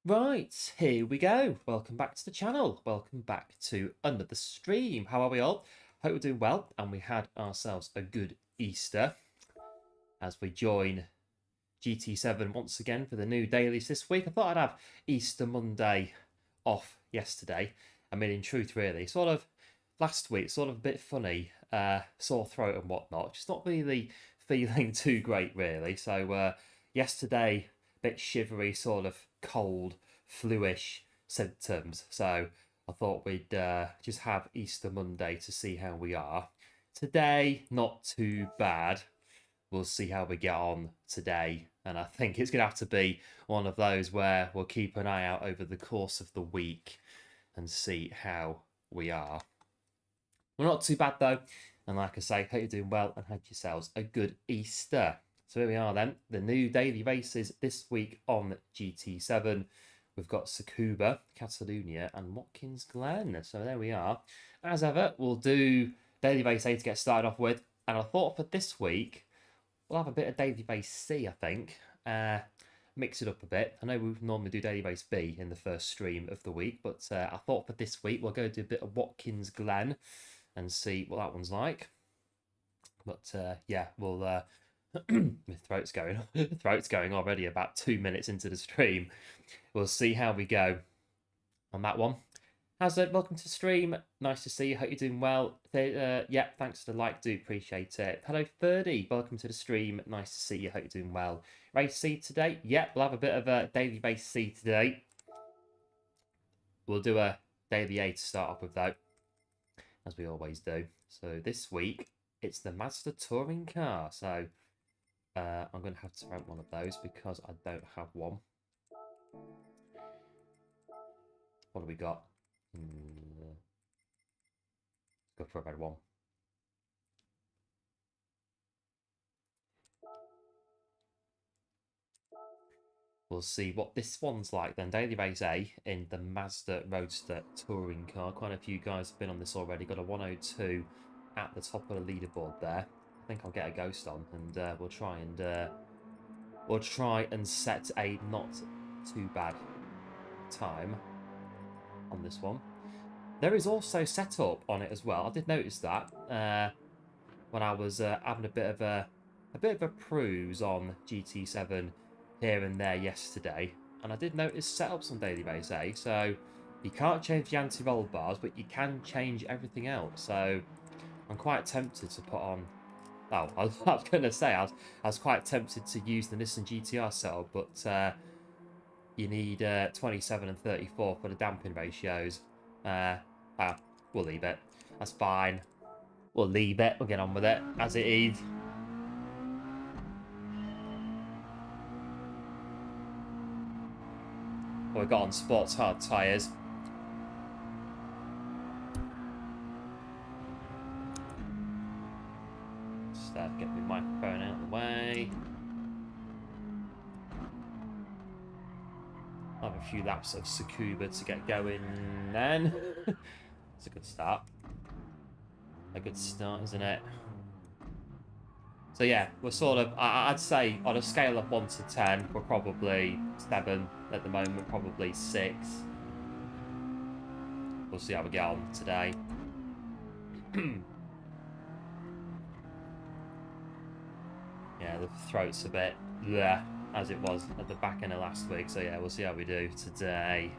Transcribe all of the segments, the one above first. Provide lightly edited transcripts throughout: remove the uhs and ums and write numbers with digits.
Right, here we go. Welcome back to the channel. Welcome back to another stream. How are we all? Hope we're doing well, and we had ourselves a good Easter as we join GT7 once again for the new dailies this week. I thought I'd have Easter Monday off yesterday. I mean, in truth, really, sort of last week, sort of a bit funny, sore throat and whatnot. Just not really feeling too great, really. So yesterday, a bit shivery, sort of cold, flu-ish symptoms. So I thought we'd just have Easter Monday to see how we are. Today, not too bad. We'll see how we get on today. And I think it's going to have to be one of those where we'll keep an eye out over the course of the week and see how we are. We're not too bad though. And like I say, hope you're doing well and had yourselves a good Easter. So here we are then, the new daily races this week on GT7. We've got Tsukuba, Catalunya and Watkins Glen. So there we are. As ever, we'll do daily race A to get started off with. And I thought for this week, we'll have a bit of daily race C, I think. Mix it up a bit. I know we normally do daily race B in the first stream of the week, but I thought for this week, we'll go do a bit of Watkins Glen and see what that one's like. But yeah, we'll... my throat's going already about 2 minutes into the stream. We'll see how we go on that one. How's it? Welcome to the stream. Nice to see you. Hope you're doing well. Yeah, thanks for the like. Do appreciate it. Hello, Ferdy. Welcome to the stream. Nice to see you. Hope you're doing well. Race C today. Yeah, we'll have a bit of a daily race C today. We'll do a daily A to start off with, though, as we always do. So this week, it's the Mazda Touring car. So I'm going to have to rent one of those because I don't have one. What do we got? Let's go for a red one. We'll see what this one's like then. Daily Race A in the Mazda Roadster touring car. Quite a few guys have been on this already. Got a 102 at the top of the leaderboard there. I think I'll get a ghost on, and we'll try and set a not too bad time on this one. There is also setup on it as well. I did notice that when I was having a bit of a peruse on GT7 here and there yesterday, and I did notice setups on Daily Race A. So you can't change the anti-roll bars, but you can change everything else. So I'm quite tempted to put on. Oh, I was going to say I was quite tempted to use the Nissan GTR setup, but you need 27 and 34 for the damping ratios. We'll leave it. That's fine. We'll leave it. We'll get on with it as it is. We've got on sports hard tyres. Just get my microphone out of the way. I'll have a few laps of Tsukuba to get going then. It's a good start. A good start, isn't it? So yeah, we're sort of, I'd say on a scale of 1 to 10, we're probably 7 at the moment, probably 6. We'll see how we get on today. Yeah, the throat's a bit bleh, as it was at the back end of last week. So yeah, we'll see how we do today.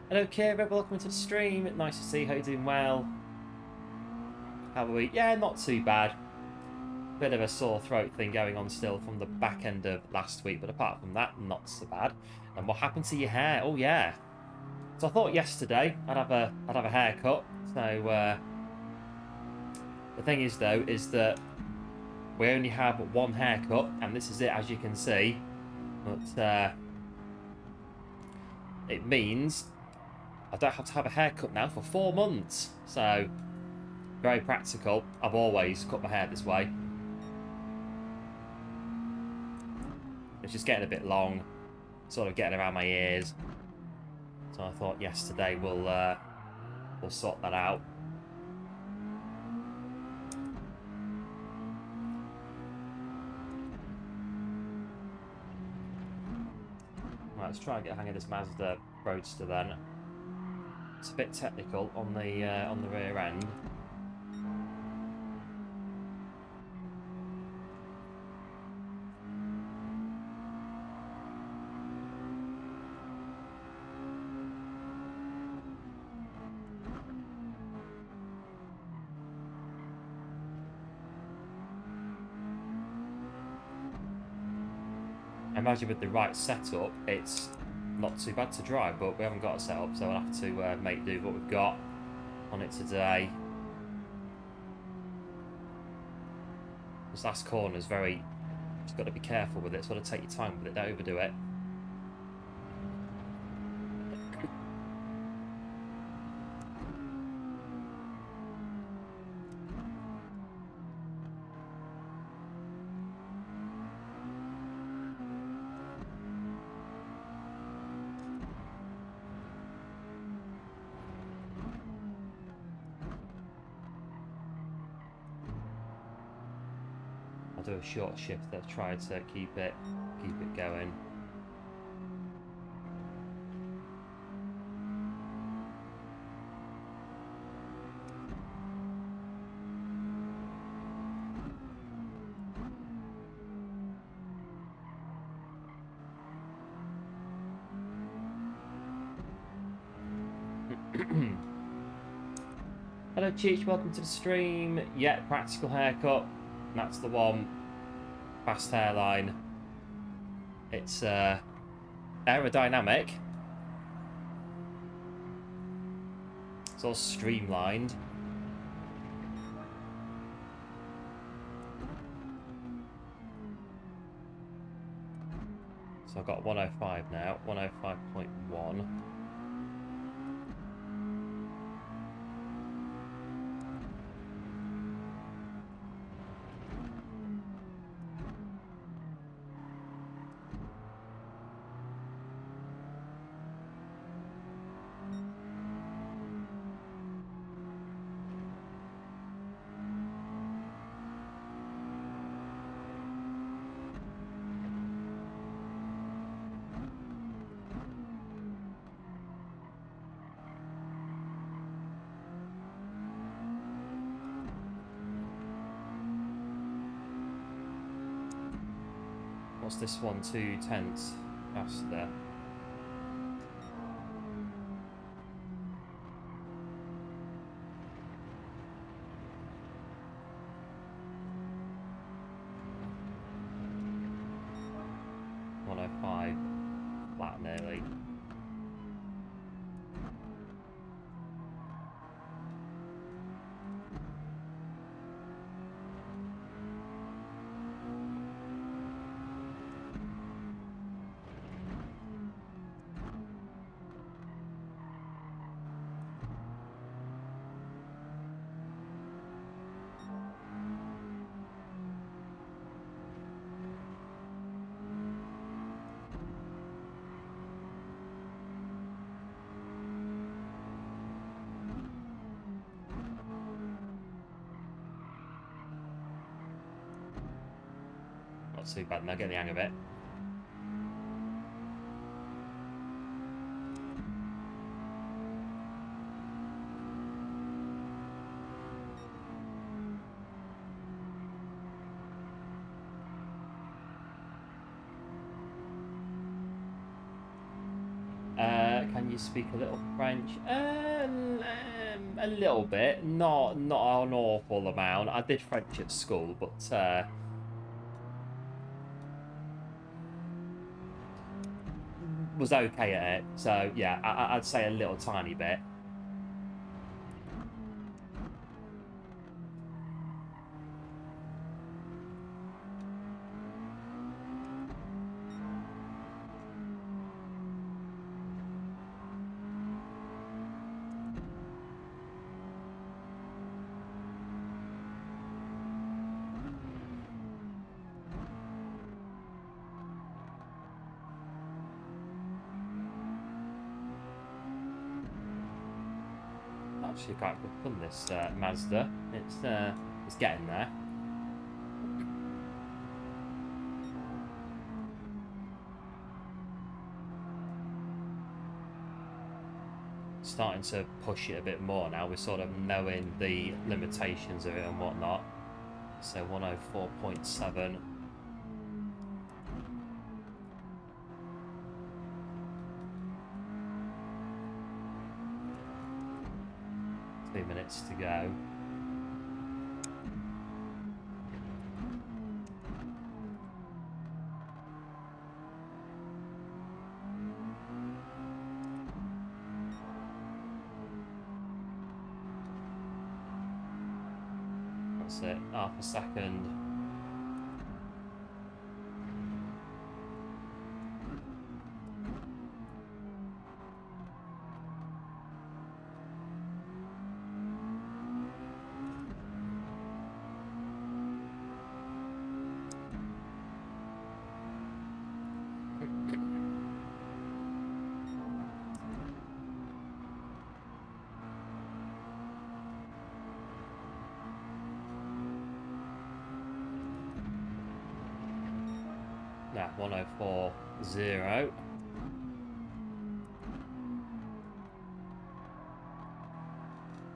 Hello Kira, welcome to the stream. Nice to see you. Hope you're doing well. How are we? Yeah, not too bad. Bit of a sore throat thing going on still from the back end of last week, but apart from that, not so bad. And what happened to your hair? Oh yeah. So I thought yesterday I'd have a haircut. So the thing is though, is that we only have one haircut, and this is it, as you can see. But it means I don't have to have a haircut now for 4 months. So very practical. I've always cut my hair this way. It's just getting a bit long, sort of getting around my ears. So I thought yesterday we'll sort that out. Right, let's try and get a hang of this Mazda Roadster then. It's a bit technical on the rear end. I imagine with the right setup, it's not too bad to drive, but we haven't got a setup, so I'll have to make do with what we've got on it today. This last corner is very... You've got to be careful with it, it's got to take your time with it, don't overdo it. Do a short shift that try to keep it going. Hello Cheech, welcome to the stream. Yeah, practical haircut. That's the one. Fast hairline. It's aerodynamic. It's all streamlined. So I've got 105 now, 105.1. What's this one? 2/10 faster. Flat nearly. Not too bad, now get the hang of it. Can you speak a little French? A little bit, not an awful amount. I did French at school, but was okay at it. So yeah, I'd say a little tiny bit. Actually quite good fun, this Mazda. It's getting there. Starting to push it a bit more now. We're sort of knowing the limitations of it and whatnot. So 104.7. Minutes to go. That's it, half a second. Nah, 104.0.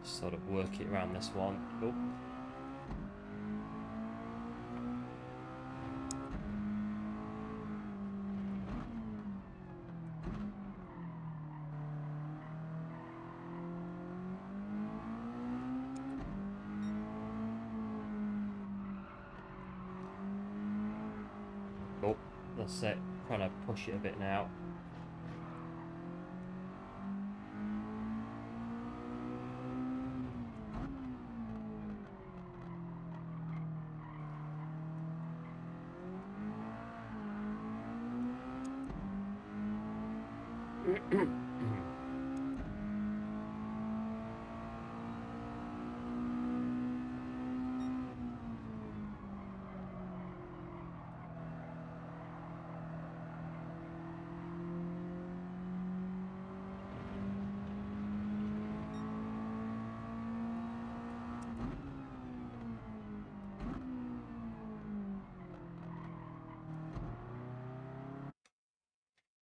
Sort of work it around this one. Oh. Oh, that's it. Trying to push it a bit now.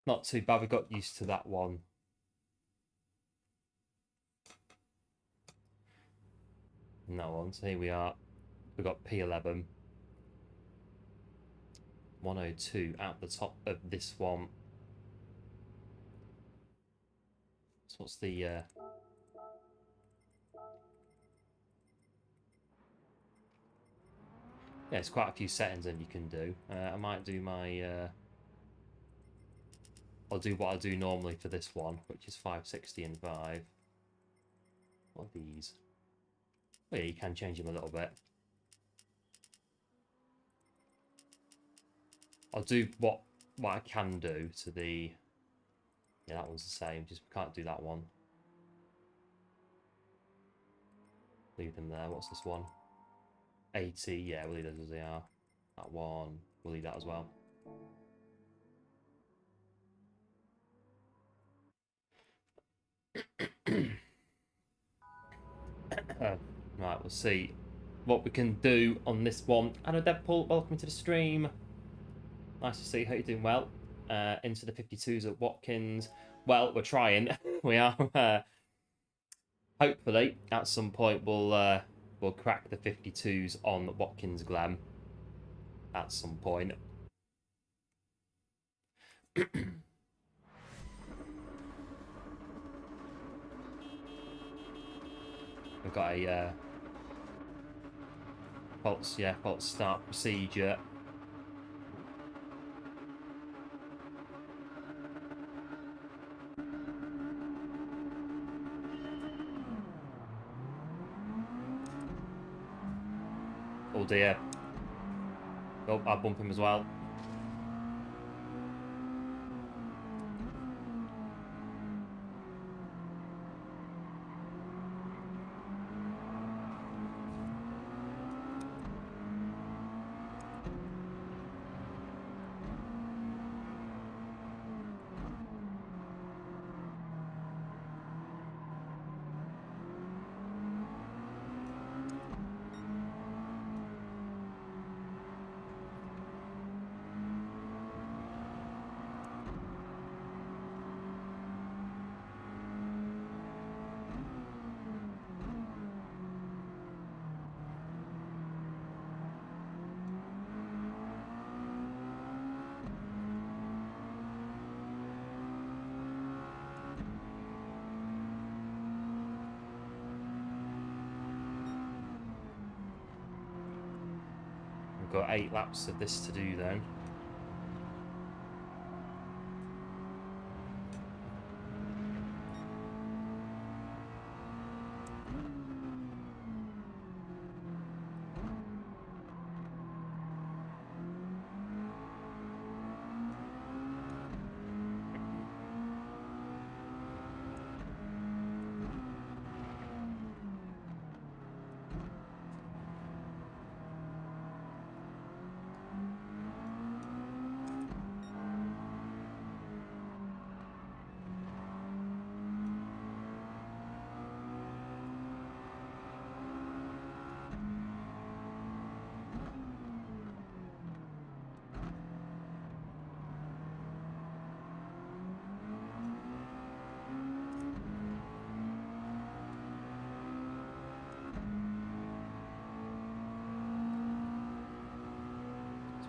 Not too bad. We got used to that one. And that one. So here we are. We've got P11. 102 out the top of this one. So what's the... Yeah, it's quite a few settings that you can do. I might do my... I'll do what I do normally for this one, which is 560 and 5. What are these? Oh yeah, you can change them a little bit. I'll do what I can do to the... Yeah, that one's the same, just can't do that one. Leave them there. What's this one? 80, yeah, we'll leave those as they are. That one, we'll leave that as well. Right, we'll see what we can do on this one. Hello, Deadpool, welcome to the stream. Nice to see you. Hope you're doing well. Into the 52s at Watkins. Well, we're trying. We are. Hopefully, at some point, we'll crack the 52s on Watkins Glen. At some point. We've got a false start procedure. Oh dear. Oh, I'll bump him as well. Got 8 laps of this to do then.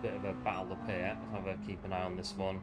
Bit of a battle up here. I'll have a keep an eye on this one.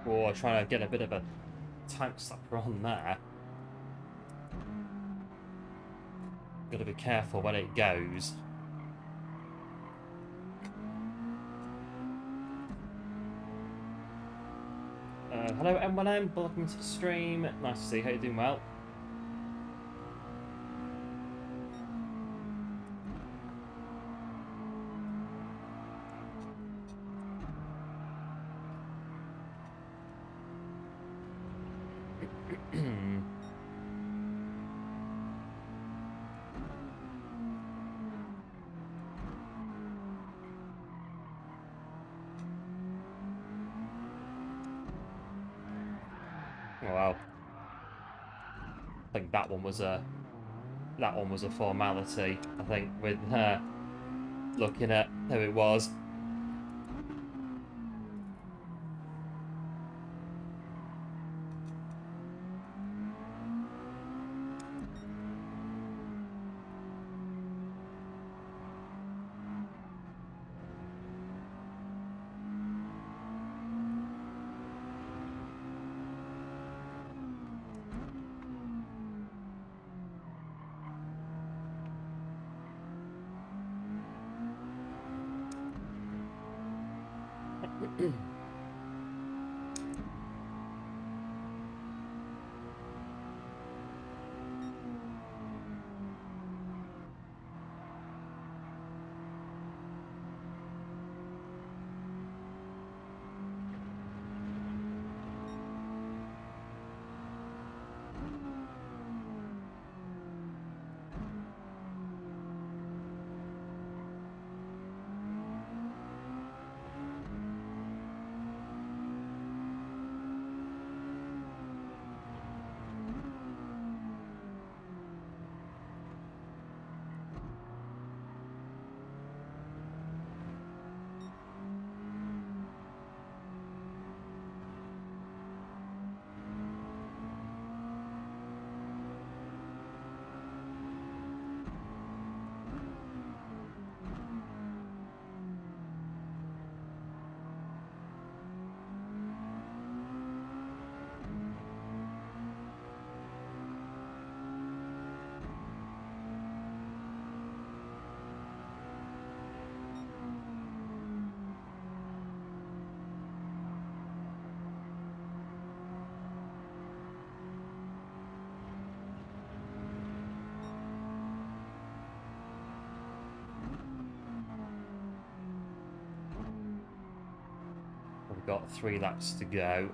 Or trying to get a bit of a tank slapper on there. Got to be careful when it goes. Hello M1M, welcome to the stream. Nice to see you. How you doing? Well. Oh, wow. I think that one was a formality. I think with looking at who it was. We've got 3 laps to go.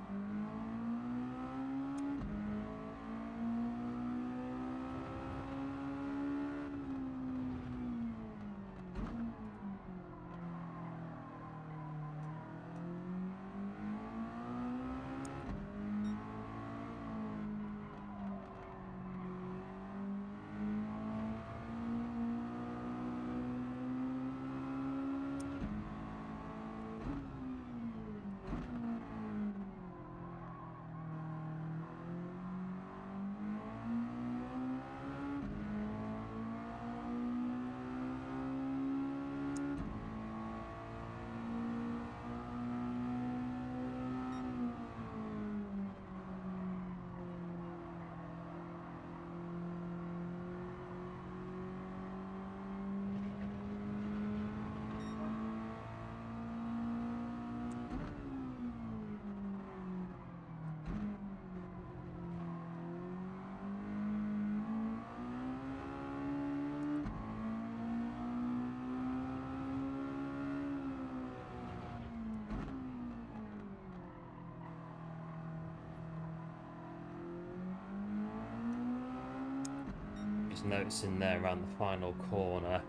Just noticing there around the final corner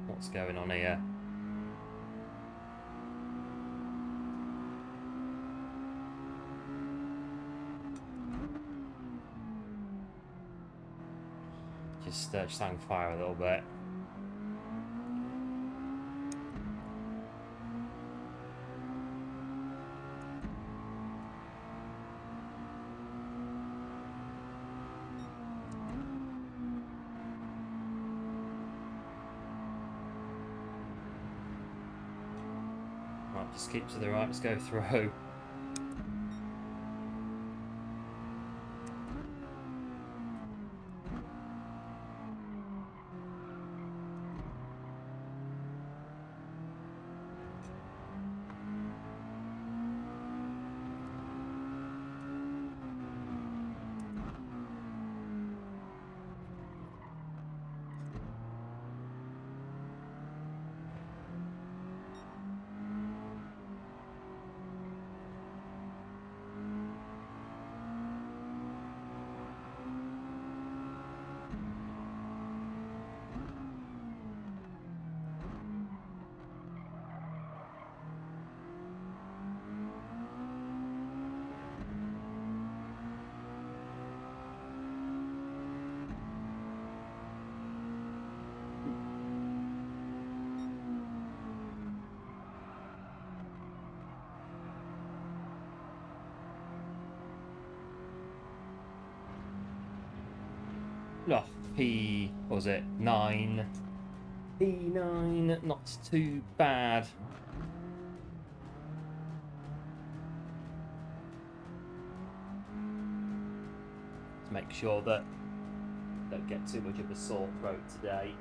what's going on here. Just hang fire a little bit. Right, just keep to the right, let's go through. Oh, what was it? 9. P9, not too bad. To make sure that I don't get too much of a sore throat today.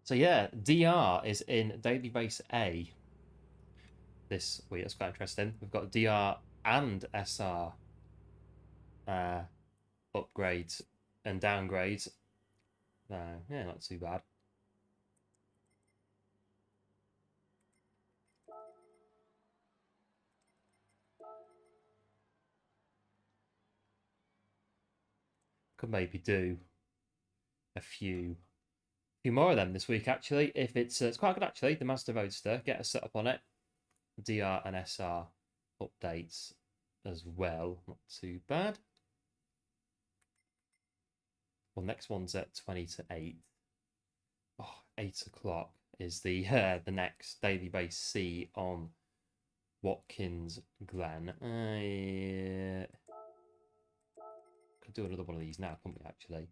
So yeah, DR is in Daily Race A this week. That's quite interesting. We've got DR and SR upgrades and downgrades. Yeah, not too bad. Could maybe do a few more of them this week, actually. If it's quite good, actually. The Mazda Roadster, get a setup on it. DR and SR updates as well. Not too bad. Well, next one's at 20 to 8. Oh, 8 o'clock is the next Daily Race C on Watkins Glen. Could do another one of these now, couldn't we, actually?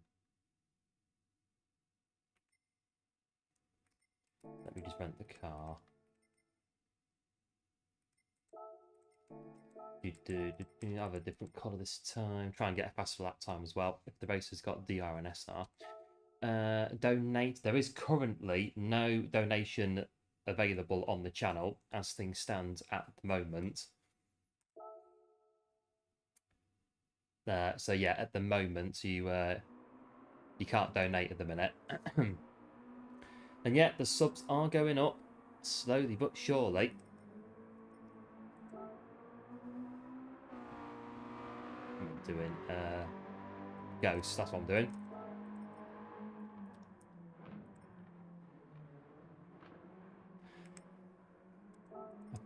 Let me just rent the car. Have a different colour this time. Try and get a faster lap time as well. If the race has got DR and SR. Donate. There is currently no donation available on the channel as things stand at the moment. So yeah, at the moment you can't donate at the minute. And yet the subs are going up slowly but surely. I'm doing Ghost, that's what I'm doing.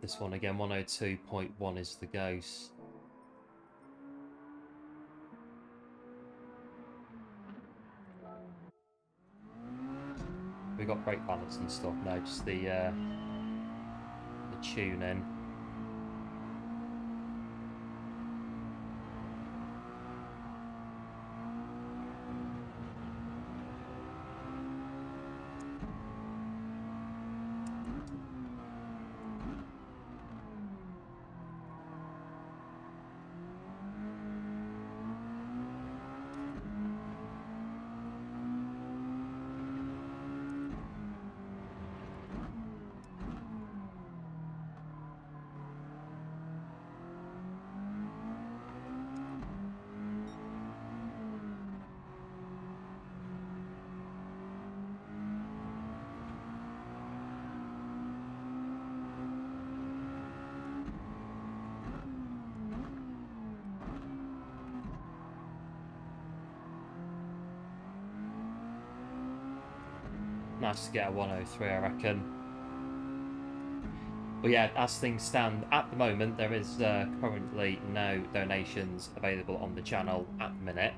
This one again, 102.1 is the Ghost. We got brake balance and stuff now, just the tuning. Nice to get a 103, I reckon. But yeah, as things stand at the moment, there is currently no donations available on the channel at the minute.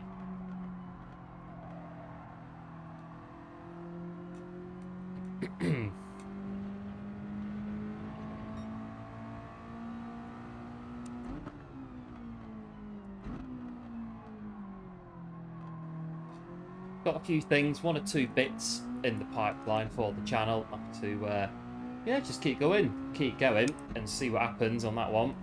Got a few things, 1 or 2 bits in the pipeline for the channel. I have to, yeah, just keep going, and see what happens on that one.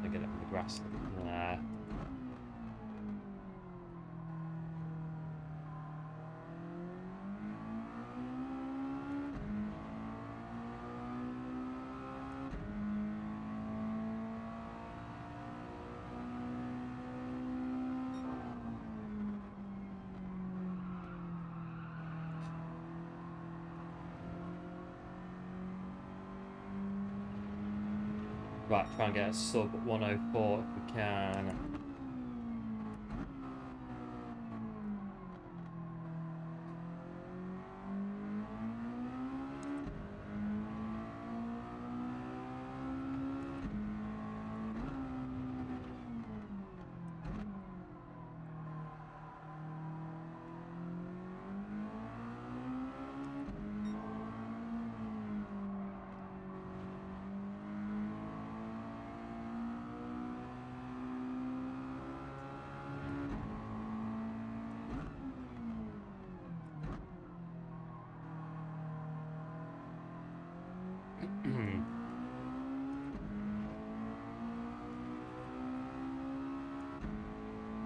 I get it on the grass. Nah. Right, try and get a sub 104 if we can.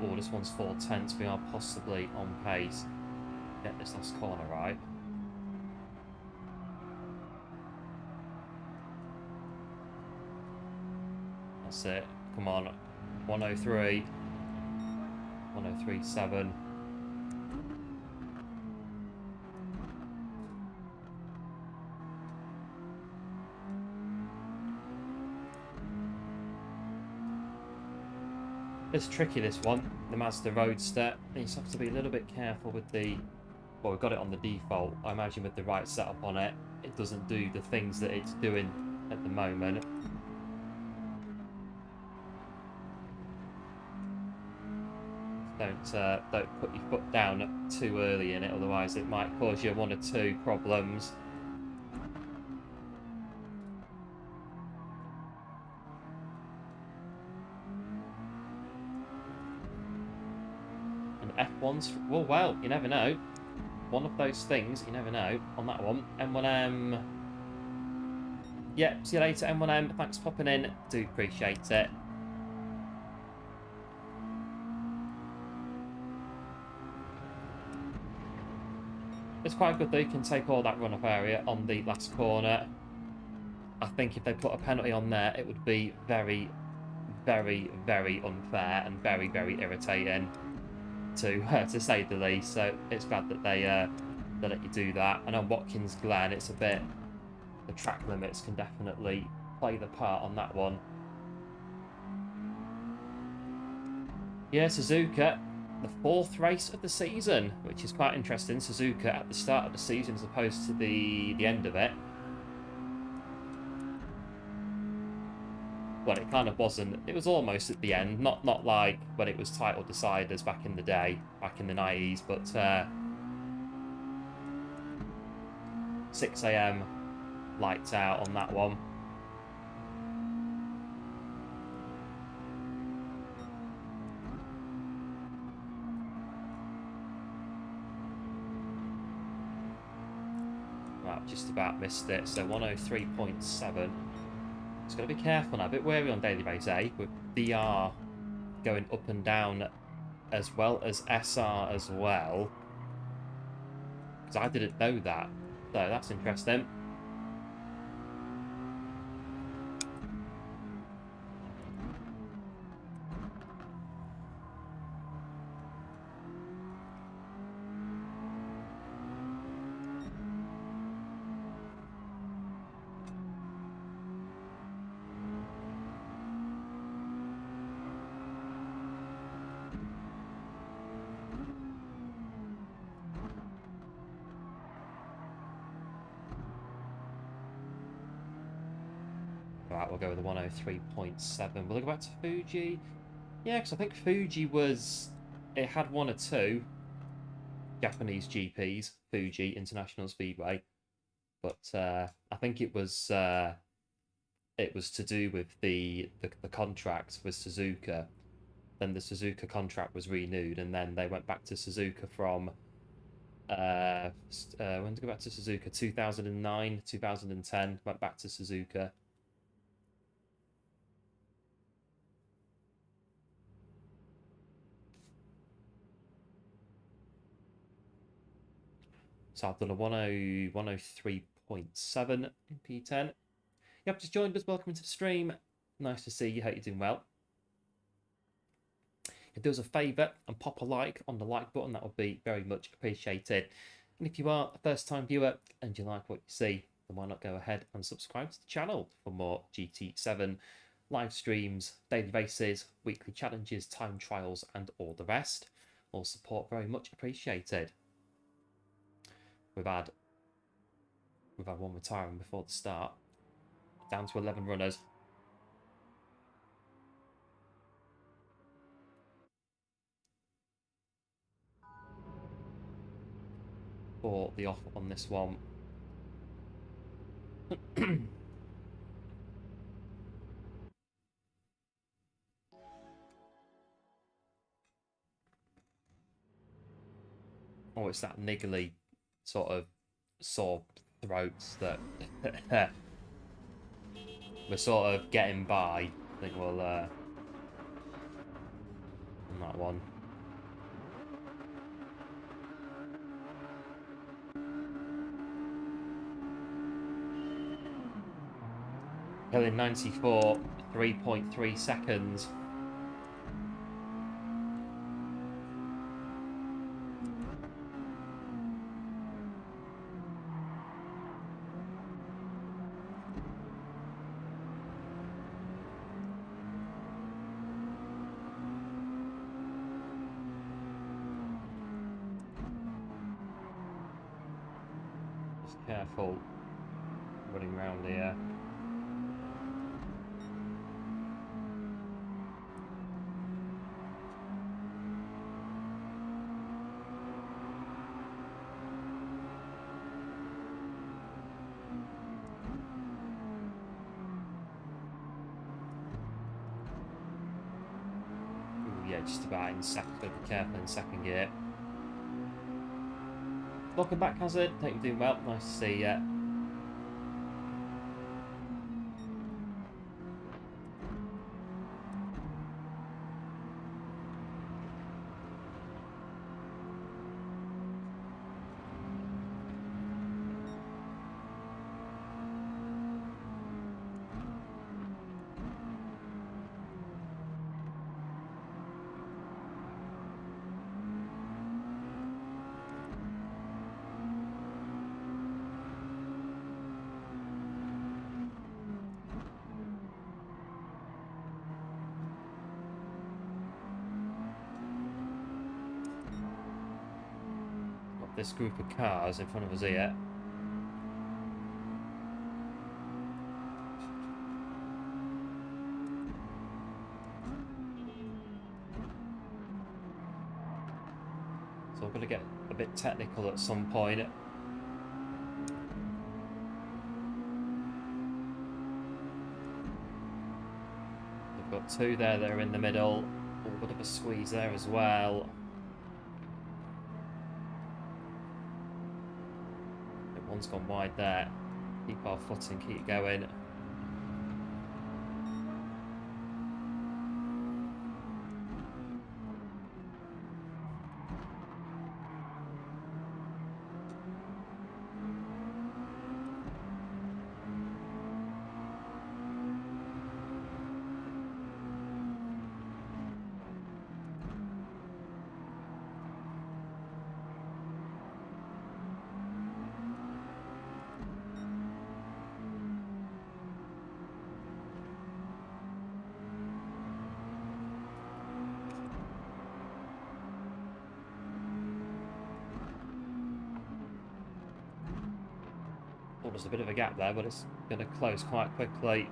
Oh, this one's 4/10. We are possibly on pace. Get this last corner right. That's it. Come on. 103. 103.7. It's tricky, this one, the Mazda Roadster. You just have to be a little bit careful with the... Well, we've got it on the default. I imagine with the right setup on it, it doesn't do the things that it's doing at the moment. Don't put your foot down too early in it, otherwise it might cause you one or two problems. F1's, well, you never know. One of those things, you never know on that one. M1M. Yeah, see you later, M1M. Thanks for popping in. Do appreciate it. It's quite good that you can take all that run-off area on the last corner. I think if they put a penalty on there, it would be very, very, very unfair and very, very irritating. To say the least, so it's glad that they let you do that. And on Watkins Glen, it's a bit, the track limits can definitely play the part on that one. Yeah, Suzuka, the 4th race of the season, which is quite interesting. Suzuka at the start of the season as opposed to the end of it. Well, it kind of wasn't. It was almost at the end, not like when it was title deciders back in the day, back in the 90s, but 6 AM lights out on that one. Right, just about missed it. So 103.7. Just got to be careful now. A bit wary on daily race A with DR going up and down as well as SR as well. Because I didn't know that. So that's interesting. Right, we'll go with the 103.7. Will it go back to Fuji? Yeah, because I think Fuji was... It had 1 or 2 Japanese GPs, Fuji International Speedway. But I think it was to do with the contract with Suzuka. Then the Suzuka contract was renewed, and then they went back to Suzuka from... when did they go back to Suzuka? 2009, 2010, went back to Suzuka. So I've done a 103.7 in P10. Yep, just joined us. Welcome to the stream. Nice to see you. Hope you're doing well. If do us a favour and pop a like on the like button, that would be very much appreciated. And if you are a first-time viewer and you like what you see, then why not go ahead and subscribe to the channel for more GT7 live streams, daily races, weekly challenges, time trials, and all the rest. All support very much appreciated. We've had one retiring before the start. Down to 11 runners. For the off on this one. Oh, it's that niggly sort of sore throats that we're sort of getting by. I think we'll on that one. Killing 94, 3.3 seconds. Just careful running around here. Yeah, just about in second. Be careful in second gear. Welcome back, Hazard. Hope you're doing well. Nice to see you. This group of cars in front of us here. So I'm going to get a bit technical at some point. We've got two there that are in the middle. A bit of a squeeze there as well. One's gone wide there. Keep our footing, keep going. Oh, there's a bit of a gap there, but it's going to close quite quickly.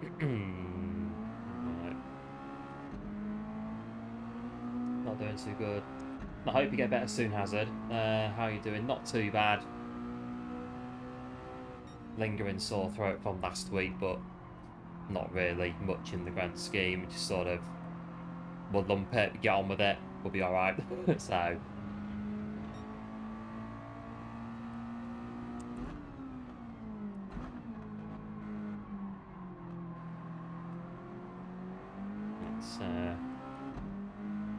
Right. Not doing too good. I hope you get better soon, Hazard. How are you doing? Not too bad. Lingering sore throat from last week, but not really much in the grand scheme. Just sort of, we'll lump it, get on with it, we'll be alright. So. It's,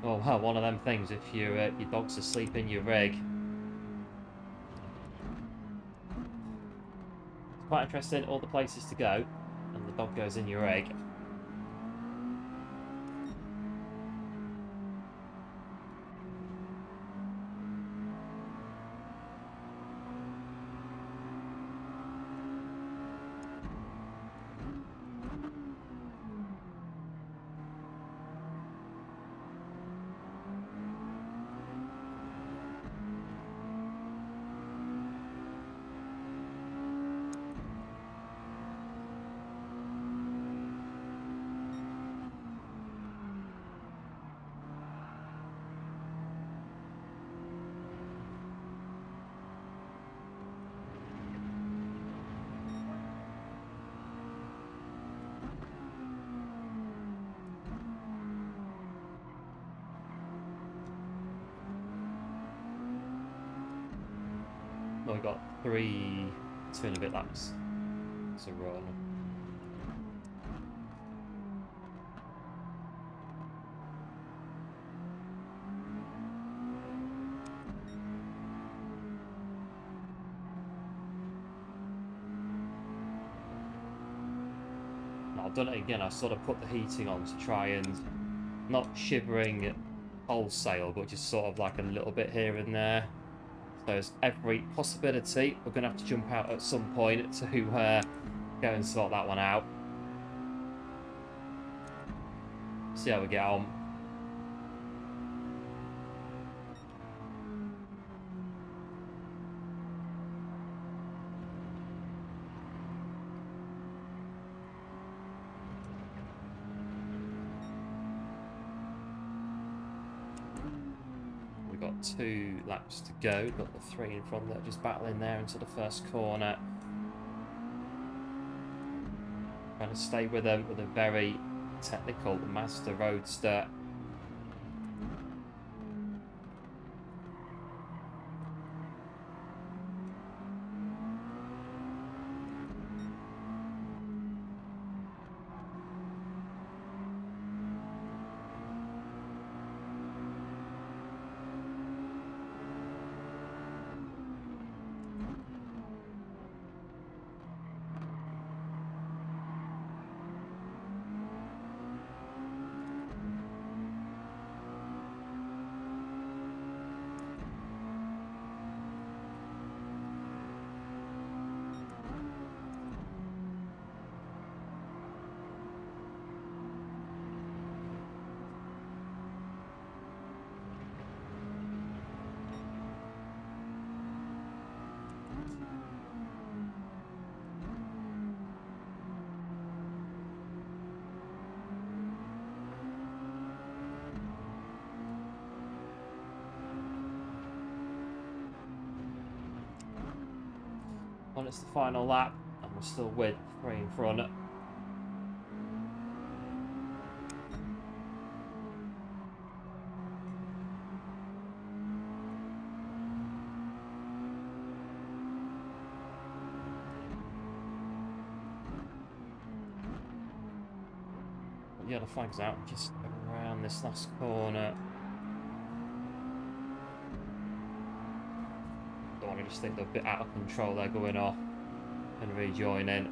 oh, well, one of them things if your dog's asleep in your rig. It's quite interesting, all the places to go, and the dog goes in your egg. Well, we got 2 and a bit laps to run. Now, I've done it again. I sort of put the heating on to try and not shivering wholesale, but just sort of like a little bit here and there. So there's every possibility we're going to have to jump out at some point to go and sort that one out. See how we get on. We've got 2 laps to go. We've got the 3 in front that are just battling there into the first corner. Trying to stay with them with a very technical Mazda Roadster. Well, it's the final lap, and we're still with 3 in front. But yeah, the flag's out just around this last corner. I just think they're a bit out of control. They're going off and rejoining.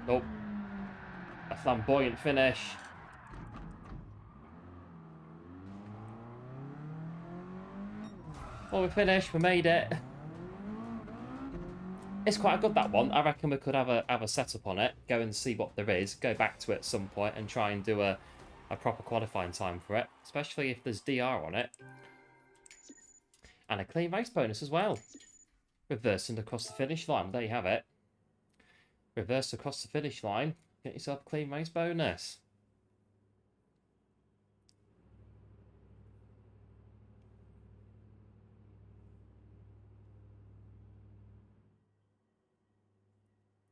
Oh, a flamboyant finish. Well, we finished. We made it. It's quite good, that one. I reckon we could have a setup on it, go and see what there is, go back to it at some point and try and do a a proper qualifying time for it, especially if there's DR on it. And a clean race bonus as well. Reversing across the finish line. There you have it. Reverse across the finish line. Get yourself a clean race bonus.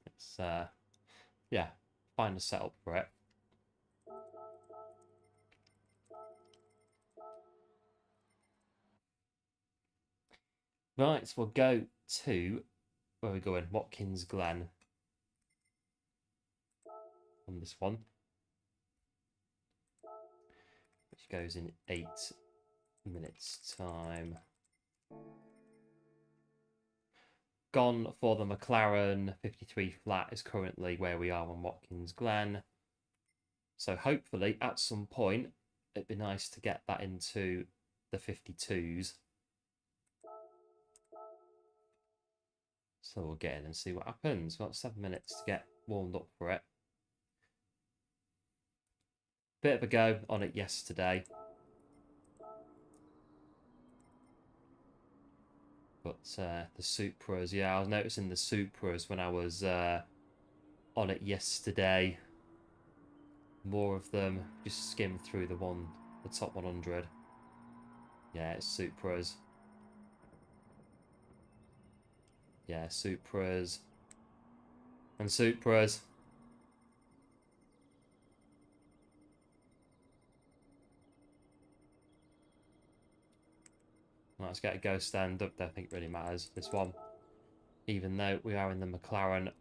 It's, yeah, find a setup for it. Right, so we'll go to, where are we going? Watkins Glen. On this one. Which goes in 8 minutes time. Gone for the McLaren 53 flat is currently where we are on Watkins Glen. So hopefully at some point it'd be nice to get that into the 52s. So we'll get in and see what happens. We've got 7 minutes to get warmed up for it. Bit of a go on it yesterday. But the Supras, yeah, I was noticing the Supras when I was on it yesterday. More of them, just skim through the top 100. Yeah, it's Supras. Yeah, Supras. And Supras. Right, let's get a go stand up. Don't think it really matters, this one. Even though we are in the McLaren.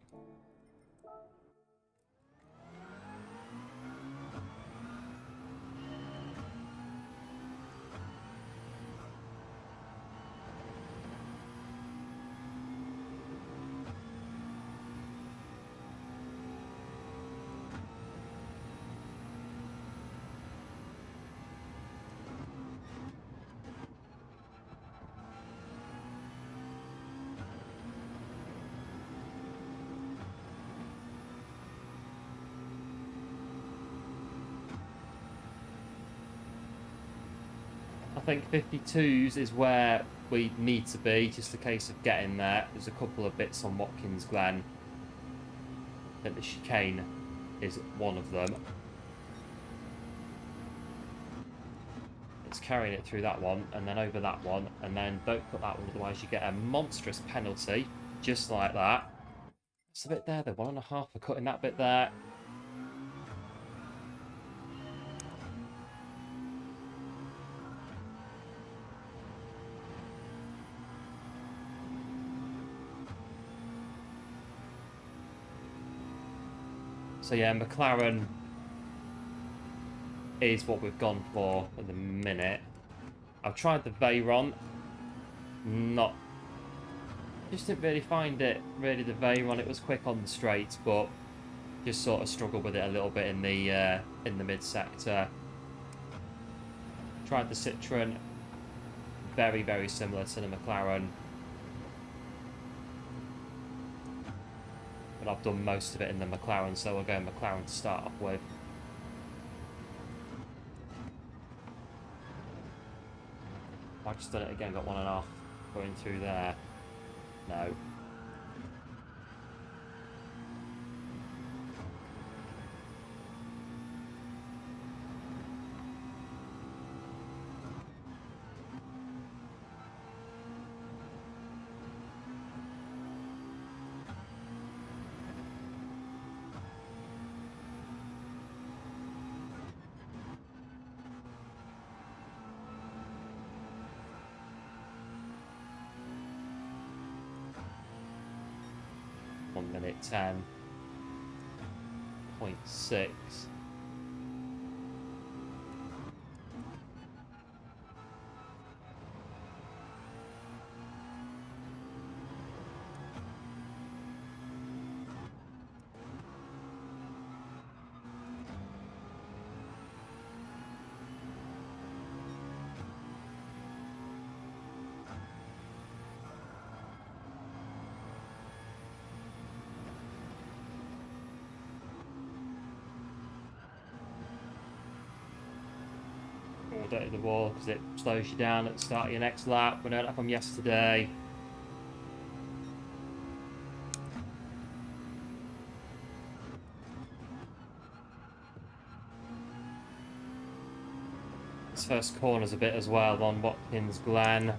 I think 52s is where we need to be, just a case of getting there. There's a couple of bits on Watkins Glen. I think the chicane is one of them. It's carrying it through that one, and then over that one, and then don't put that one, otherwise you get a monstrous penalty, just like that. It's a bit there, though, 1.5 for cutting that bit there. So yeah, McLaren is what we've gone for at the minute. I've tried the Veyron. Just didn't really find it, really, the Veyron. It was quick on the straight, but just sort of struggled with it a little bit in the mid-sector. Tried the Citroen. Very, very similar to the McLaren. But I've done most of it in the McLaren, so we'll go McLaren to start off with. I've just done it again, got 1.5 going through there. No. Minute 10.6. I don't hit the wall because it slows you down at the start of your next lap. We learned that from yesterday. This first corner's a bit as well on Watkins Glen.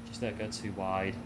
Just don't go too wide.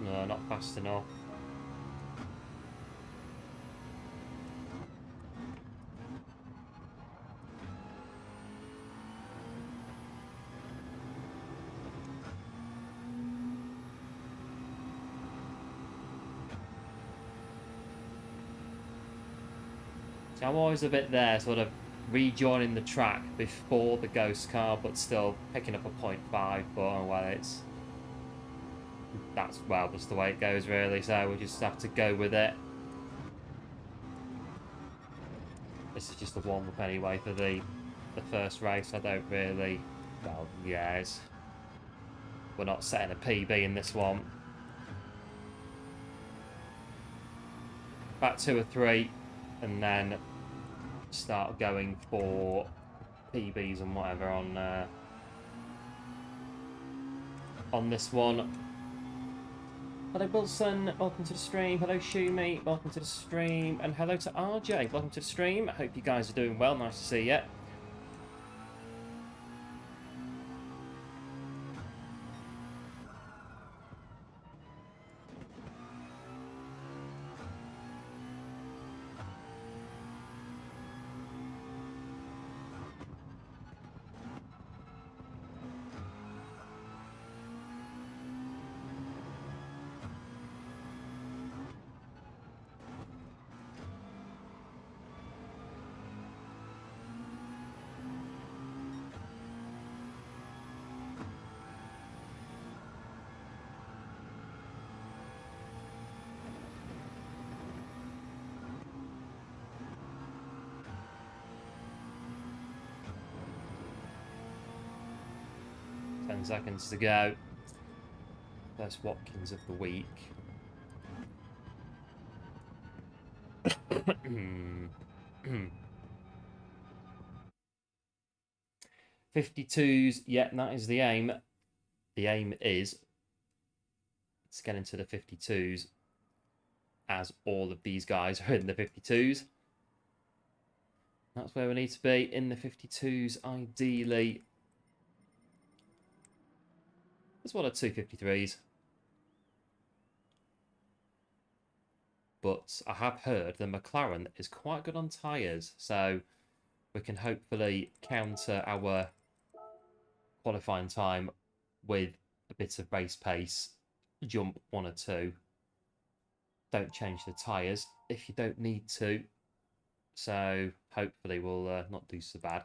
No, not fast enough. So I'm always a bit there, sort of rejoining the track before the ghost car, but still picking up a 0.5. But oh well, that's just the way it goes, really. So we just have to go with it. This is just a warm-up anyway for the first race. I don't really, well, yeah, we're not setting a PB in this one. About 2 or 3, and then start going for PBs and whatever on this one. Hello Wilson, welcome to the stream. Hello Shumi, welcome to the stream. And hello to RJ, welcome to the stream. I hope you guys are doing well, nice to see you. Seconds to go. First Watkins of the week. 52s, yeah, that is the aim. The aim is to get into the 52s, as all of these guys are in the 52s. That's where we need to be, in the 52s, ideally. There's one or two 53s. But I have heard the McLaren is quite good on tyres, so we can hopefully counter our qualifying time with a bit of race pace, jump 1 or 2. Don't change the tyres if you don't need to. So hopefully we'll not do so bad.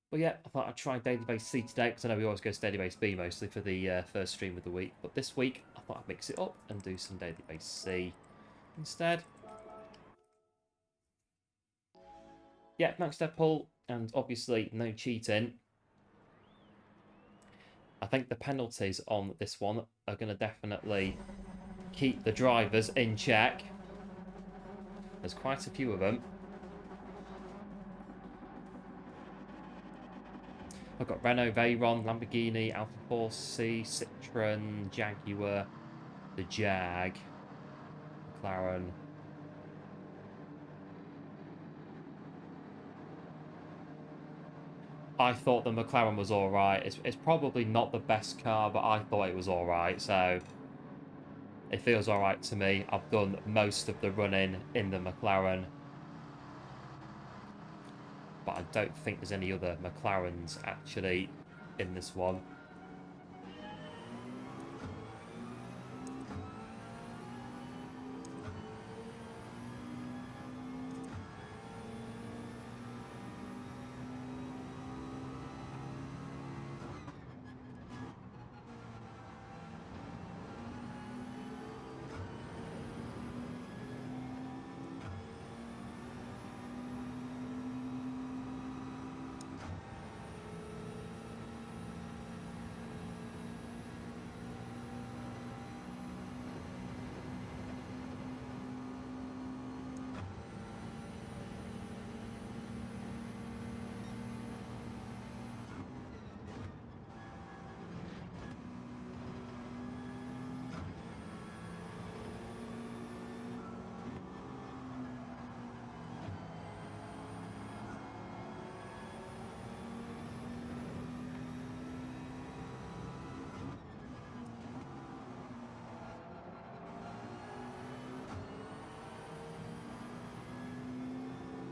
But yeah, I thought I'd try Daily Base C today, because I know we always go to Daily Base B mostly for the first stream of the week. But this week, I thought I'd mix it up and do some Daily Base C instead. Yeah, thanks Deadpool, and obviously no cheating. I think the penalties on this one are going to definitely keep the drivers in check. There's quite a few of them. I've got Renault, Veyron, Lamborghini, Alfa 4C, Citroen, Jaguar, the Jag, McLaren. I thought the McLaren was alright. It's probably not the best car, but I thought it was alright, so it feels alright to me. I've done most of the running in the McLaren, but I don't think there's any other McLarens actually in this one.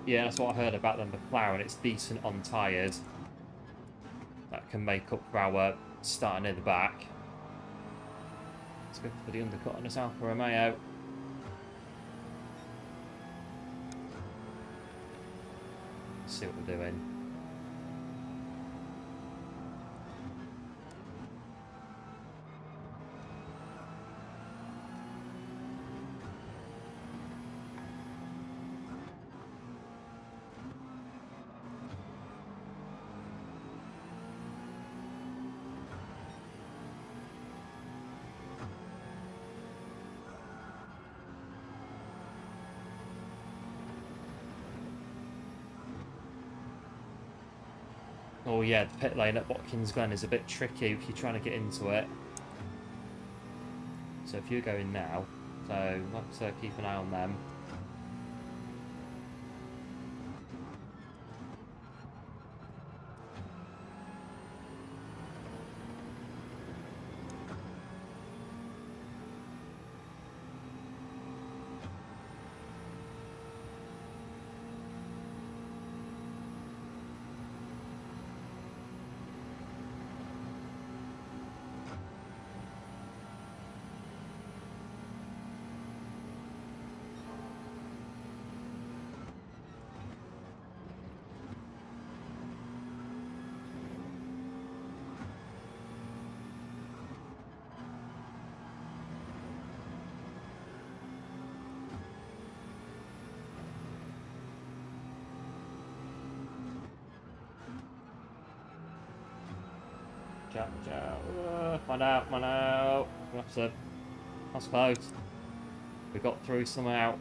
Yeah, that's what I heard about the McLaren. It's decent on tyres. That can make up for our starting near the back. Let's go for the undercut on this Alfa Romeo. Let's see what we're doing. Oh yeah, the pit lane at Watkins Glen is a bit tricky if you're trying to get into it. So if you're going now, so we'll have to keep an eye on them. Find out, find out. That's close. We got through somehow.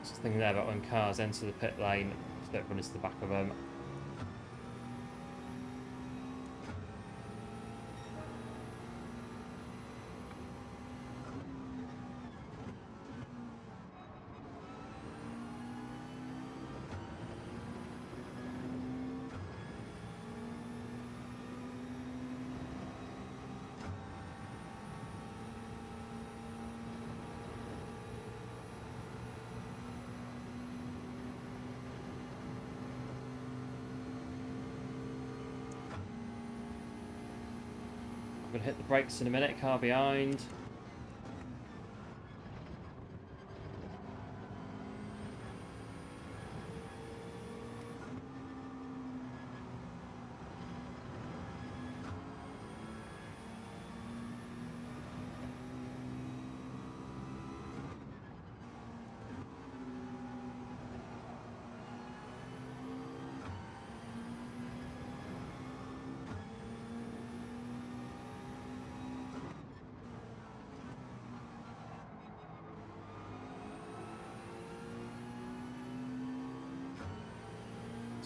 It's the thing there about when cars enter the pit lane, just don't run into the back of them. going to hit the brakes in a minute, car behind.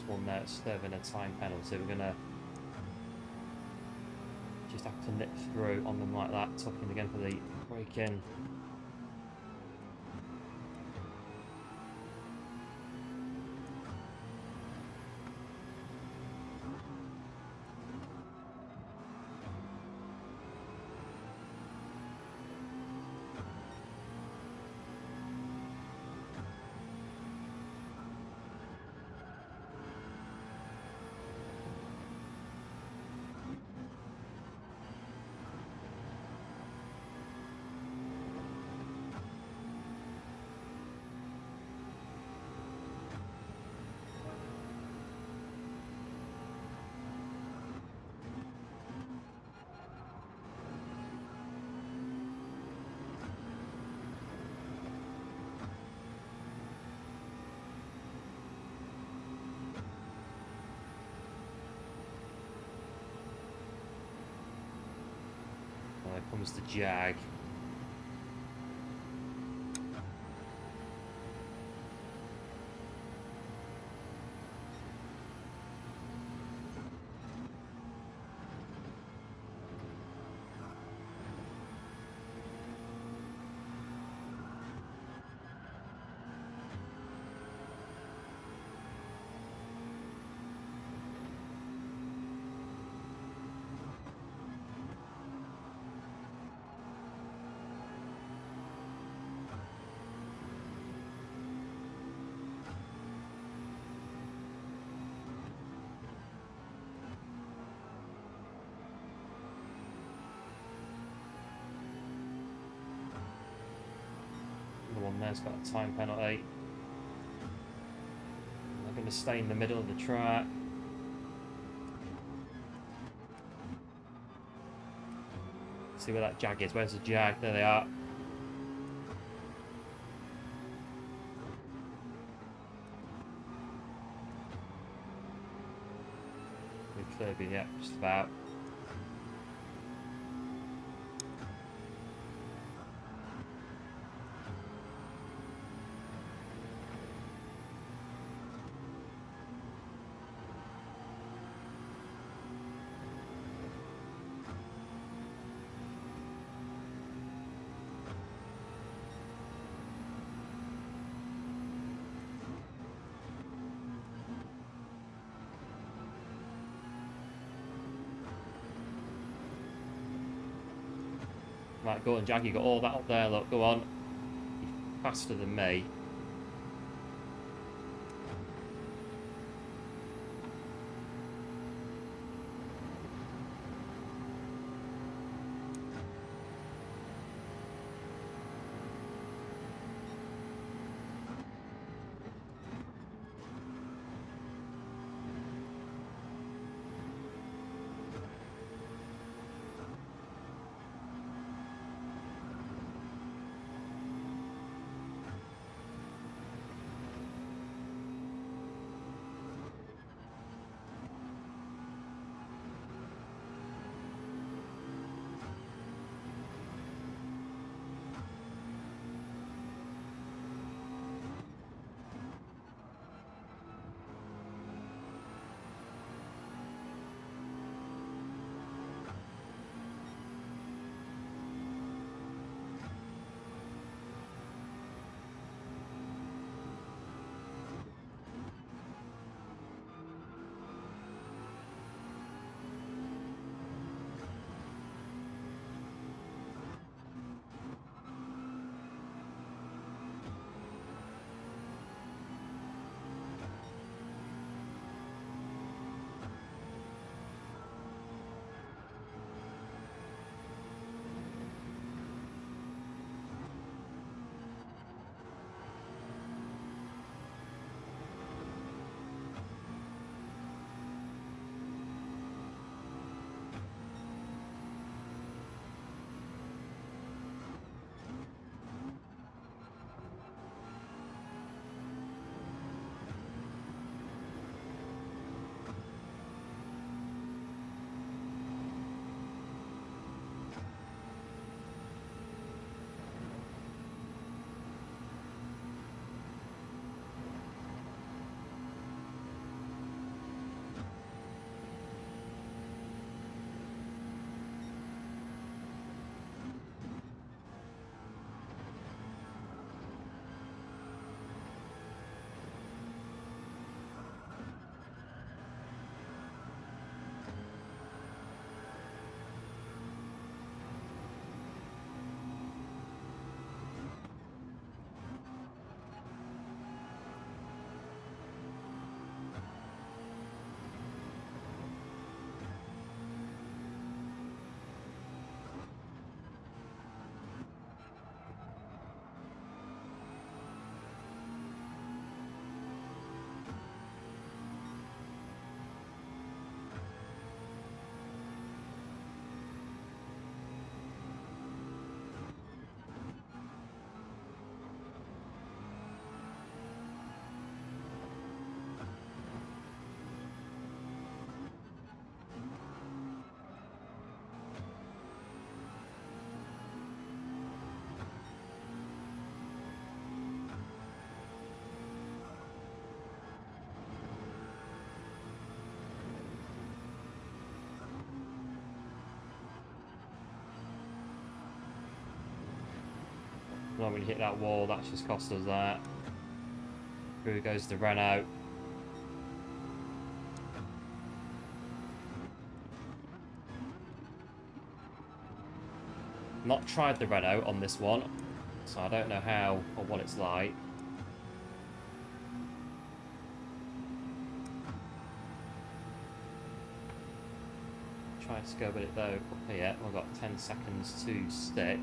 One there, it's serving a time penalty. We're gonna just have to nip through on them like that, tucking again for the break in. There comes the Jag. The one there's got a time penalty. They're going to stay in the middle of the track. See where that Jag is. Where's the Jag? There they are. We've cleared it, yeah, just about. Right, go on, Jag, you got all that up there, look, go on. You're faster than me. Not when you hit that wall, that's just cost us that. Through goes the Renault. Not tried the Renault on this one, so I don't know how or what it's like. Try to go with it though up here. We've got 10 seconds to stick.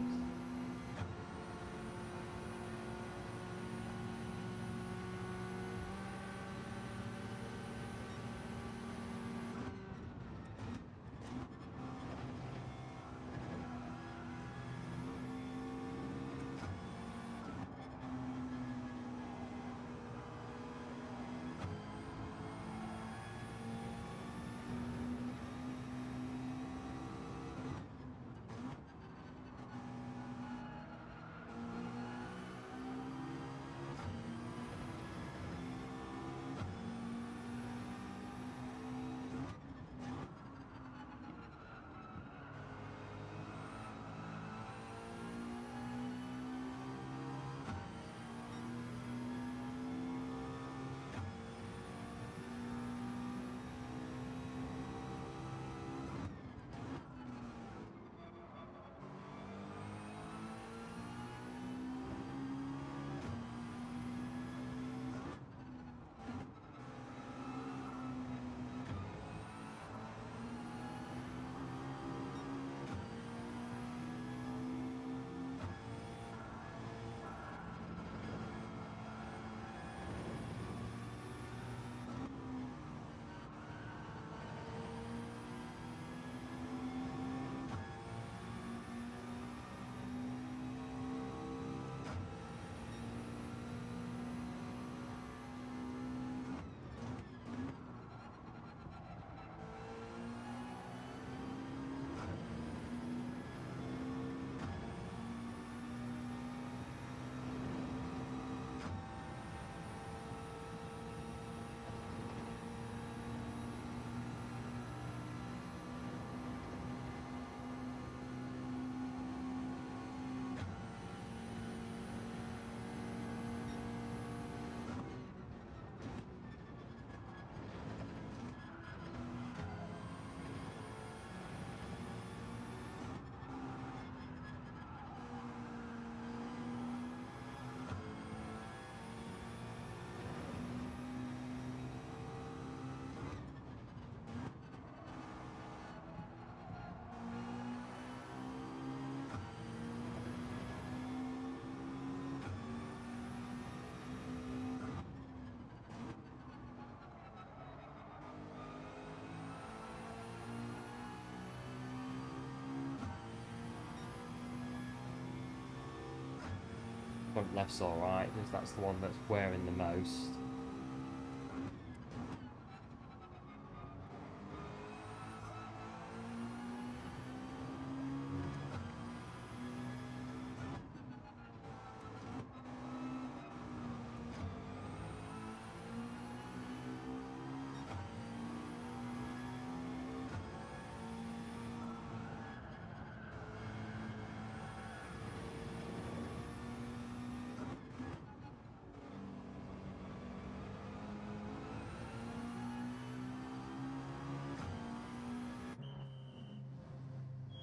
Front left's alright, because that's the one that's wearing the most.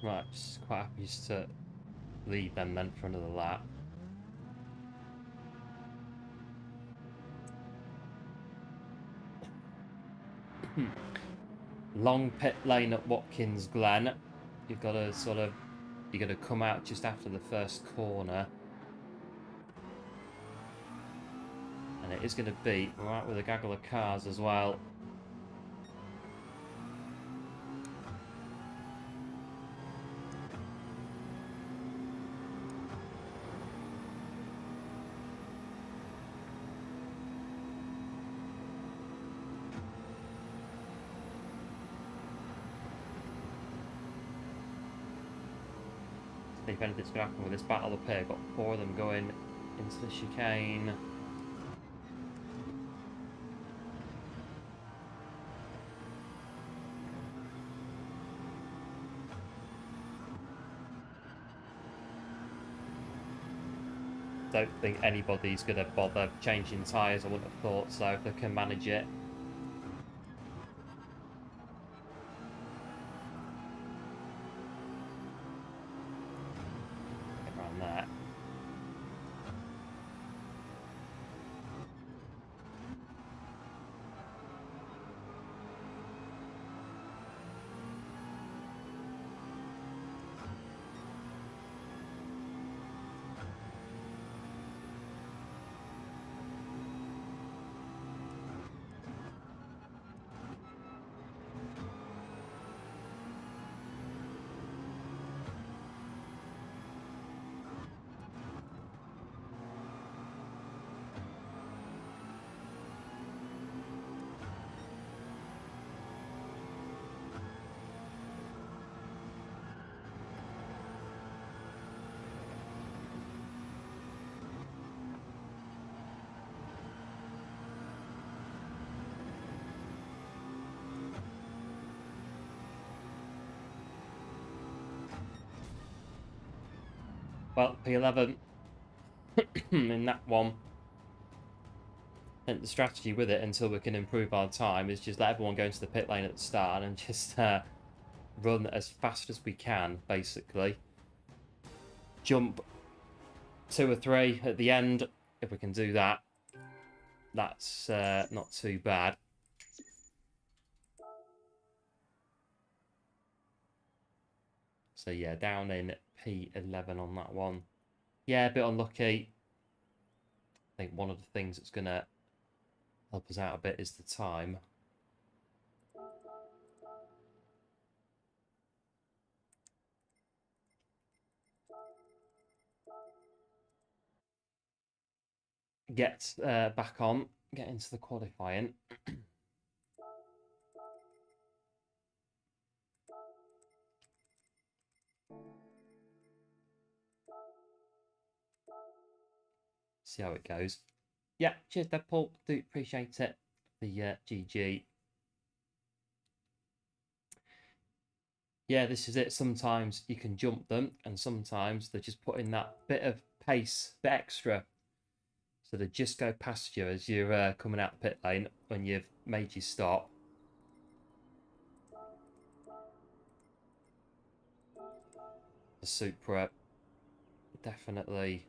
Right, just quite happy just to leave them then for another lap. Long pit lane at Watkins Glen. You've got to you're going to come out just after the first corner. And it is going to be right with a gaggle of cars as well. If anything's going to happen with this battle up here, got 4 of them going into the chicane. don't think anybody's going to bother changing tyres. I wouldn't have thought so if they can manage it. Get around there. Well, P11 in that one. And the strategy with it until we can improve our time is just let everyone go into the pit lane at the start and just run as fast as we can, basically. Jump 2 or 3 at the end. If we can do that, that's not too bad. So yeah, down in P11 on that one. Yeah, a bit unlucky. I think one of the things that's going to help us out a bit is the time. Get back on, get into the qualifying. See how it goes. Yeah, cheers, Deadpool. Do appreciate it. The GG. Yeah, this is it. Sometimes you can jump them, and sometimes they just put in that bit of pace, bit extra. So they just go past you as you're coming out the pit lane when you've made your stop. The Supra, definitely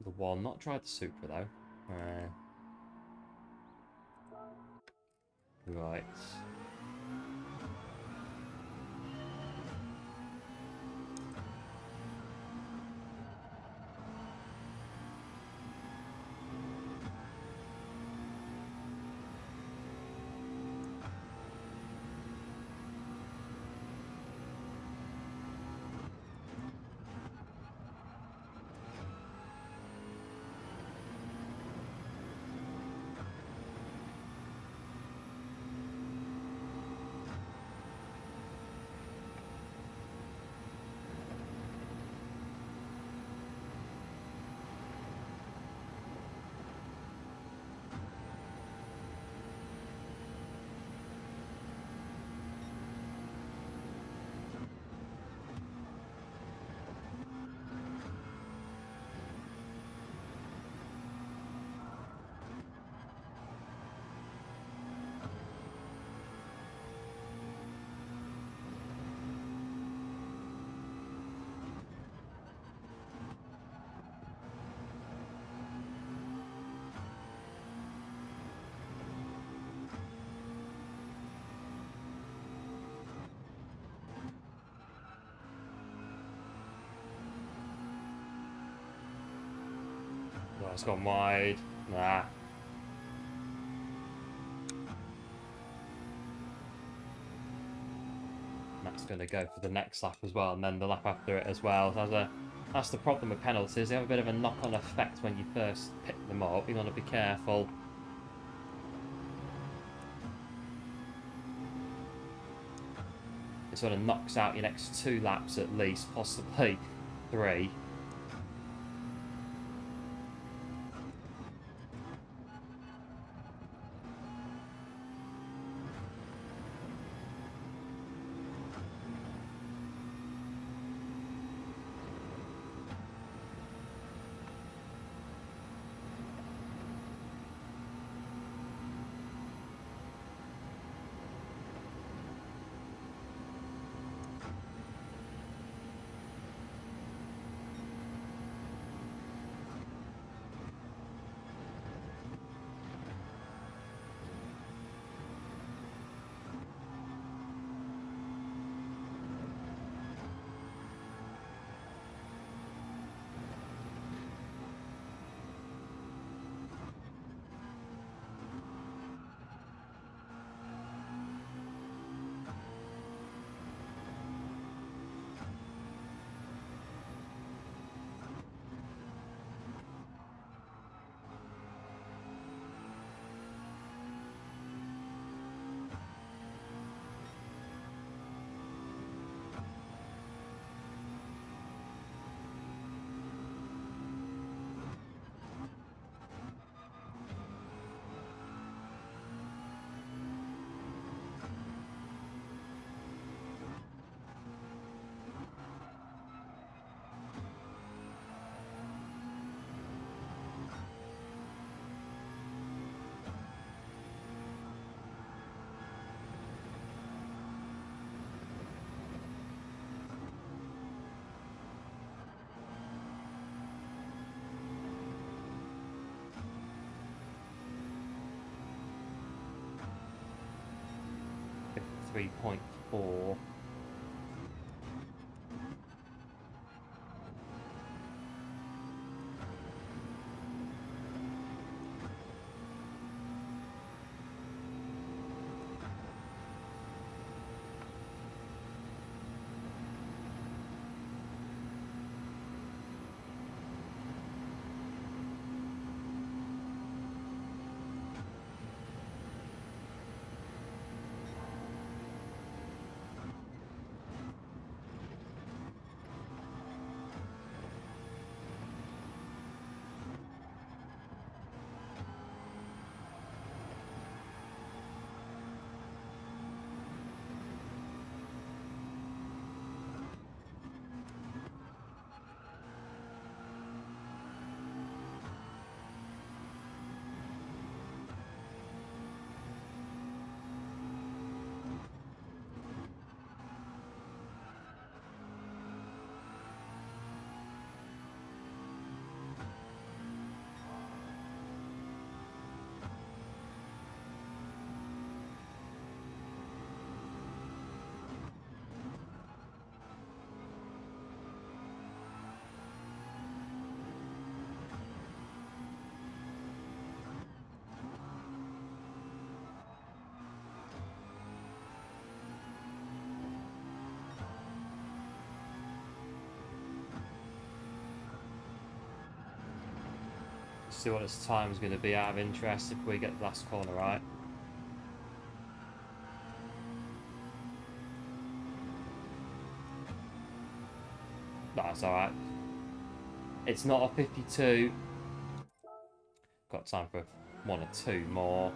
the one. Not tried the Supra though. Right. Well, it's gone wide. Nah. That's going to go for the next lap as well, and then the lap after it as well. That's the problem with penalties. They have a bit of a knock-on effect when you first pick them up. You want to be careful. It sort of knocks out your next 2 laps at least, possibly 3. 53.4. See what this time is going to be out of interest if we get the last corner right. That's alright. It's not a 52. Got time for one or two more.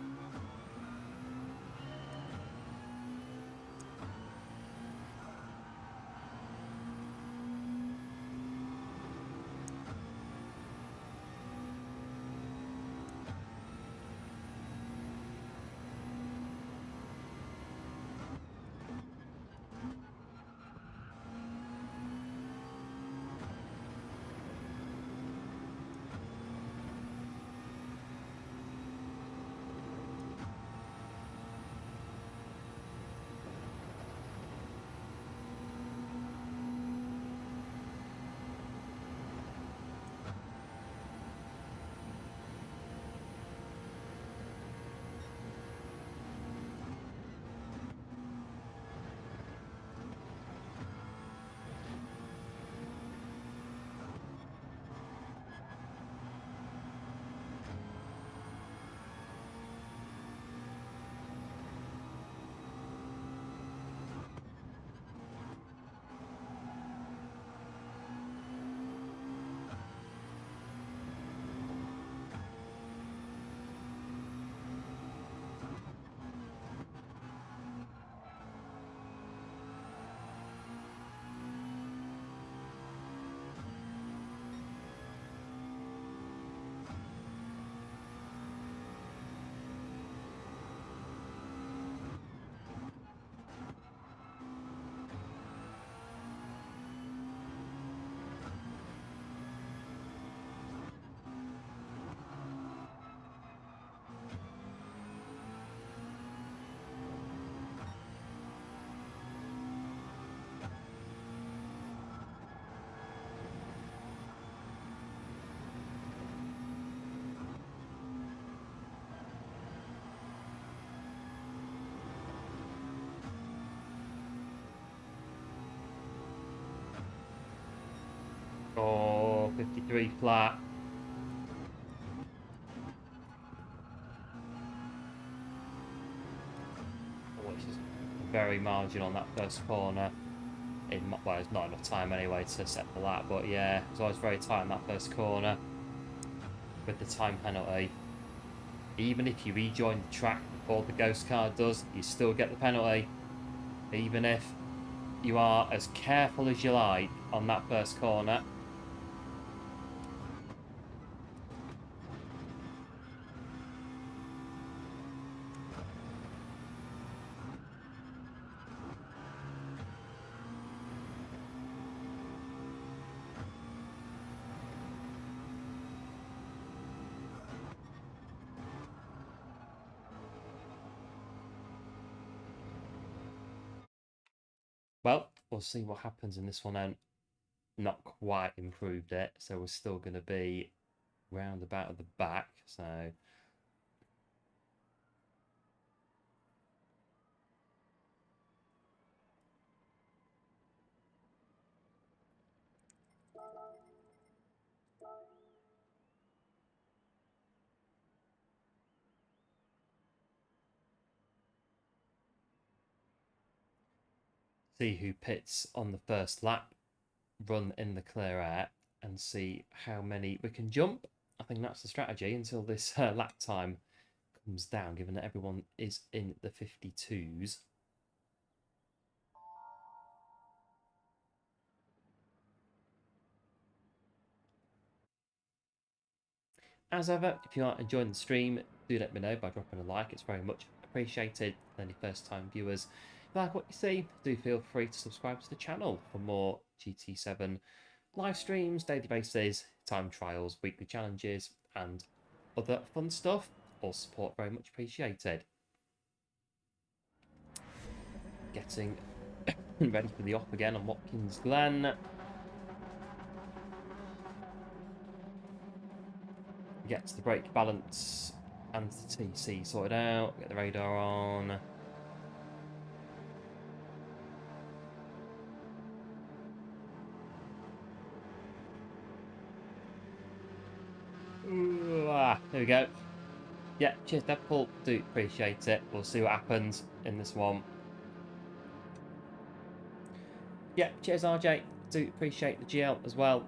Oh, 53 flat. Which is very marginal on that first corner. Well, it's not enough time anyway to set the lap, but yeah, it was always very tight in that first corner with the time penalty. Even if you rejoin the track before the ghost car does, you still get the penalty. Even if you are as careful as you like on that first corner. we'll see what happens in this one. And not quite improved it, so we're still going to be round about at the back. So see who pits on the first lap, run in the clear air, and see how many we can jump. I think that's the strategy until this lap time comes down, given that everyone is in the 52s. As ever, if you are enjoying the stream, do let me know by dropping a like. It's very much appreciated. Any first-time viewers, if you like what you see, do feel free to subscribe to the channel for more GT7 live streams, daily races, time trials, weekly challenges, and other fun stuff. All support very much appreciated. Getting ready for the off again on Watkins Glen. Get the brake balance and the TC sorted out. Get the radar on. There we go. Yeah, cheers Deadpool, do appreciate it. We'll see what happens in this one. Yeah, cheers RJ, do appreciate the GL as well.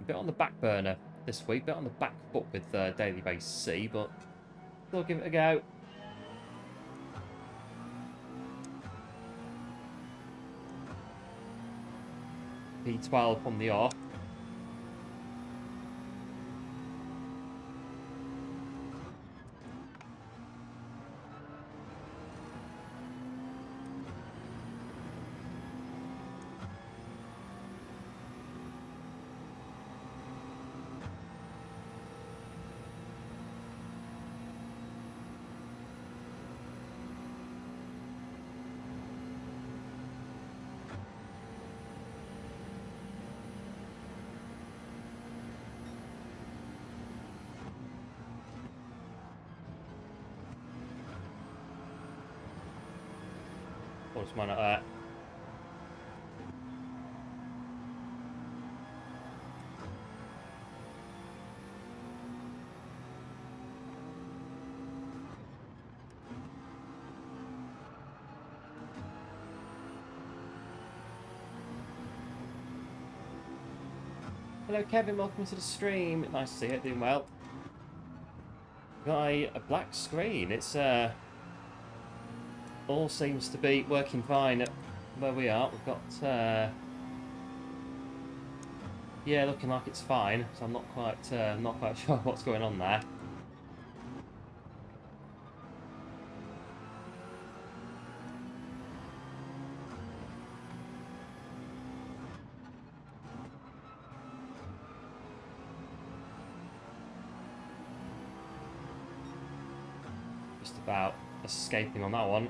A bit on the back burner this week, a bit on the back foot with Daily Race C, but still give it a go. P12 on the off. What's mine at that? Hello Kevin, welcome to the stream. Nice to see you, doing well. Got a black screen. It's all seems to be working fine where we are. We've got yeah, looking like it's fine. So I'm not quite sure what's going on there. Just about escaping on that one.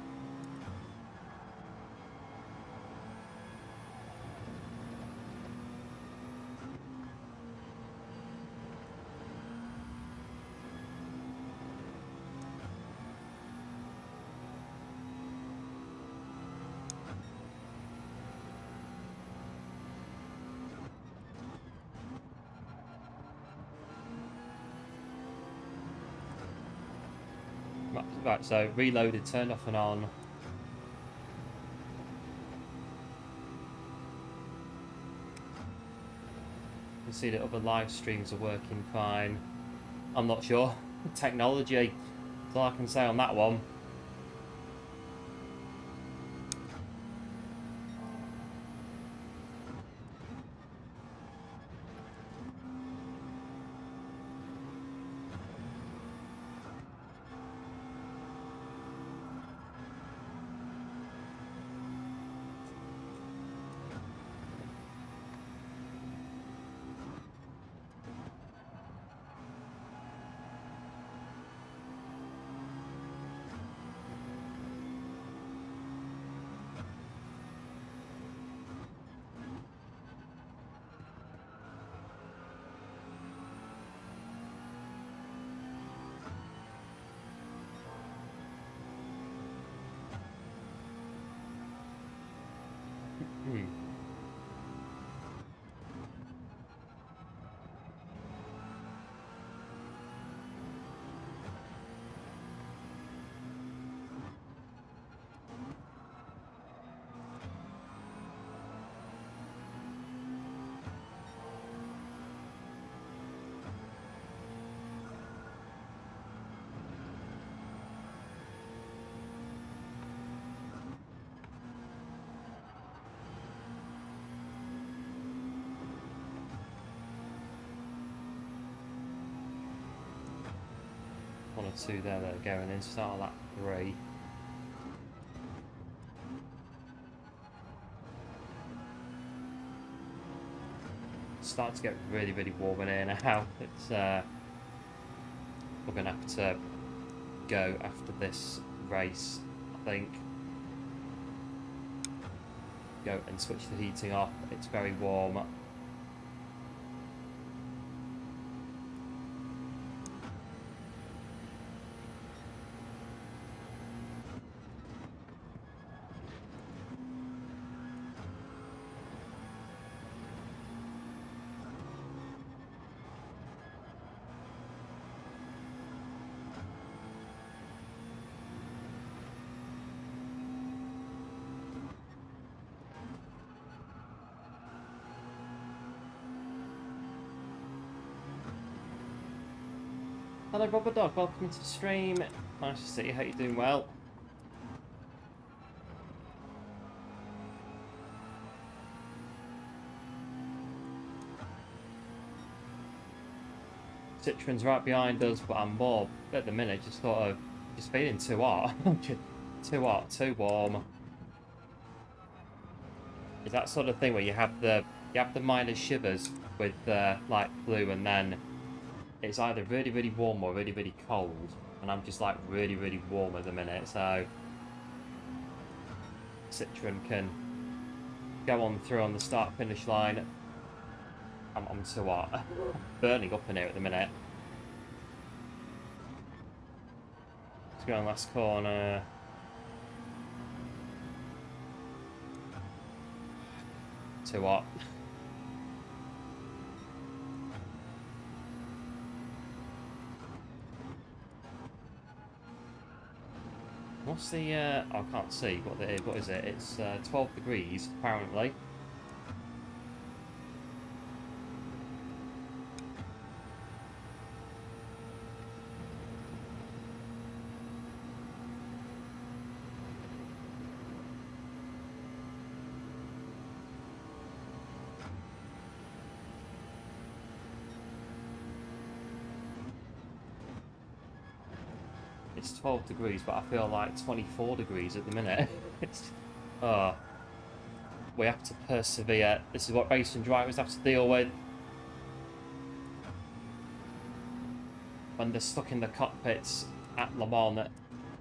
Right, so reloaded, turned off and on. You can see that other live streams are working fine. I'm not sure. Technology, that's all I can say on that one. 2 there that are going in. Start lap 3. Starting to get really, really warm in here now. It's we're gonna have to go after this race, I think. Go and switch the heating off. It's very warm. Hello Robert Dog, welcome to the stream. Nice to see you, hope you're doing well. Citroen's right behind us, but I'm more at the minute just feeling too hot. Too hot, too warm. It's that sort of thing where you have the minor shivers with light blue, and then it's either really, really warm or really, really cold. And I'm just like really, really warm at the minute. So Citroen can go on through on the start-finish line. I'm too hot. Burning up in here at the minute. Let's go on last corner. Too hot. What's the, I can't see what is it? It's 12 degrees, apparently. It's 12 degrees, but I feel like 24 degrees at the minute. It's, we have to persevere. This is what racing drivers have to deal with when they're stuck in the cockpits at Le Mans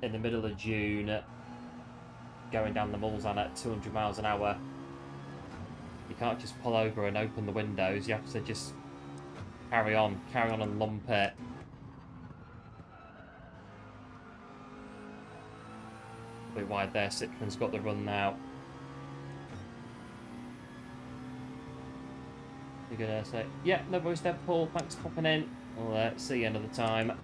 in the middle of June, going down the Mulsanne at 200 miles an hour. You can't just pull over and open the windows. You have to just carry on and lump it. Bit wide there. Citroen's got the run now. You're gonna say, yeah, no worries there, Paul. Thanks for popping in. We'll see you another time. Well,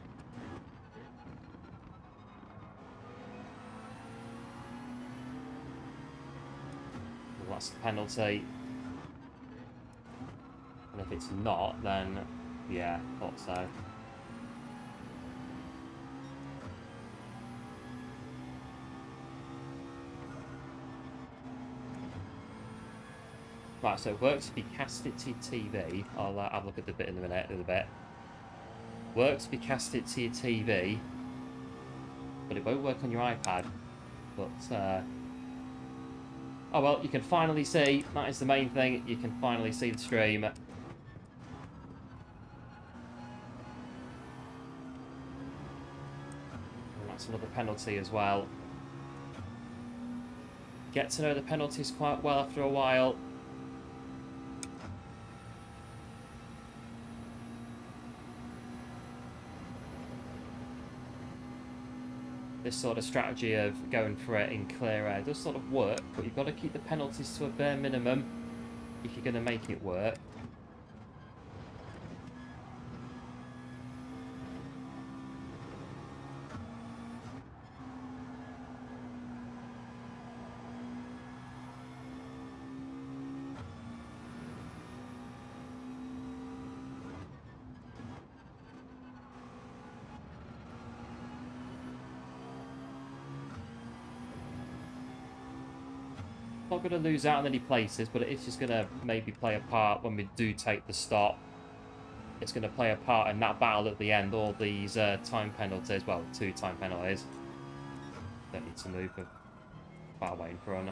that's the penalty. And if it's not, then yeah, thought so. Right, so it works if you cast it to your TV. I'll have a look at the bit in a minute, Works if you cast it to your TV, but it won't work on your iPad. But, oh well, you can finally see. That is the main thing. You can finally see the stream. And that's another penalty as well. Get to know the penalties quite well after a while. This sort of strategy of going for it in clear air does sort of work, but you've got to keep the penalties to a bare minimum if you're going to make it work. Not going to lose out on any places, but it is just going to maybe play a part when we do take the stop. it's going to play a part in that battle at the end. All these time penalties, well, 2 time penalties. Don't need to move far away in front.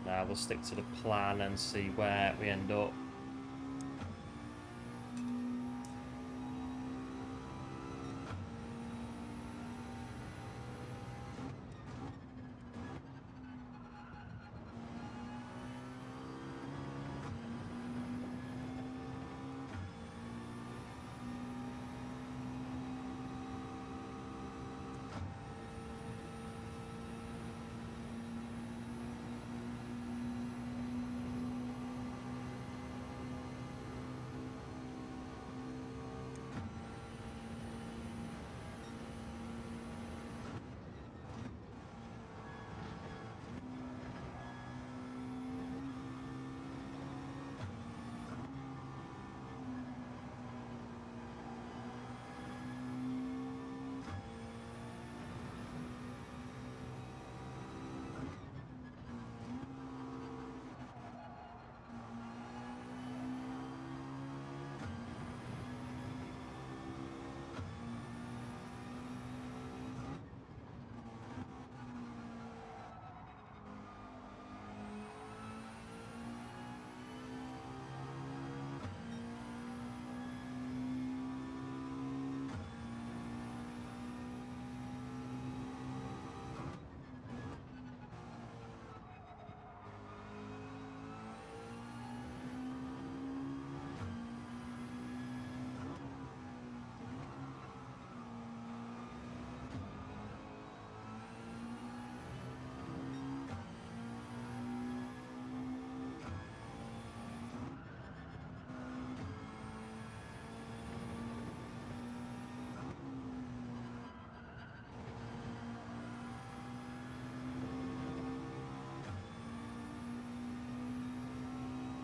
Now we'll stick to the plan and see where we end up.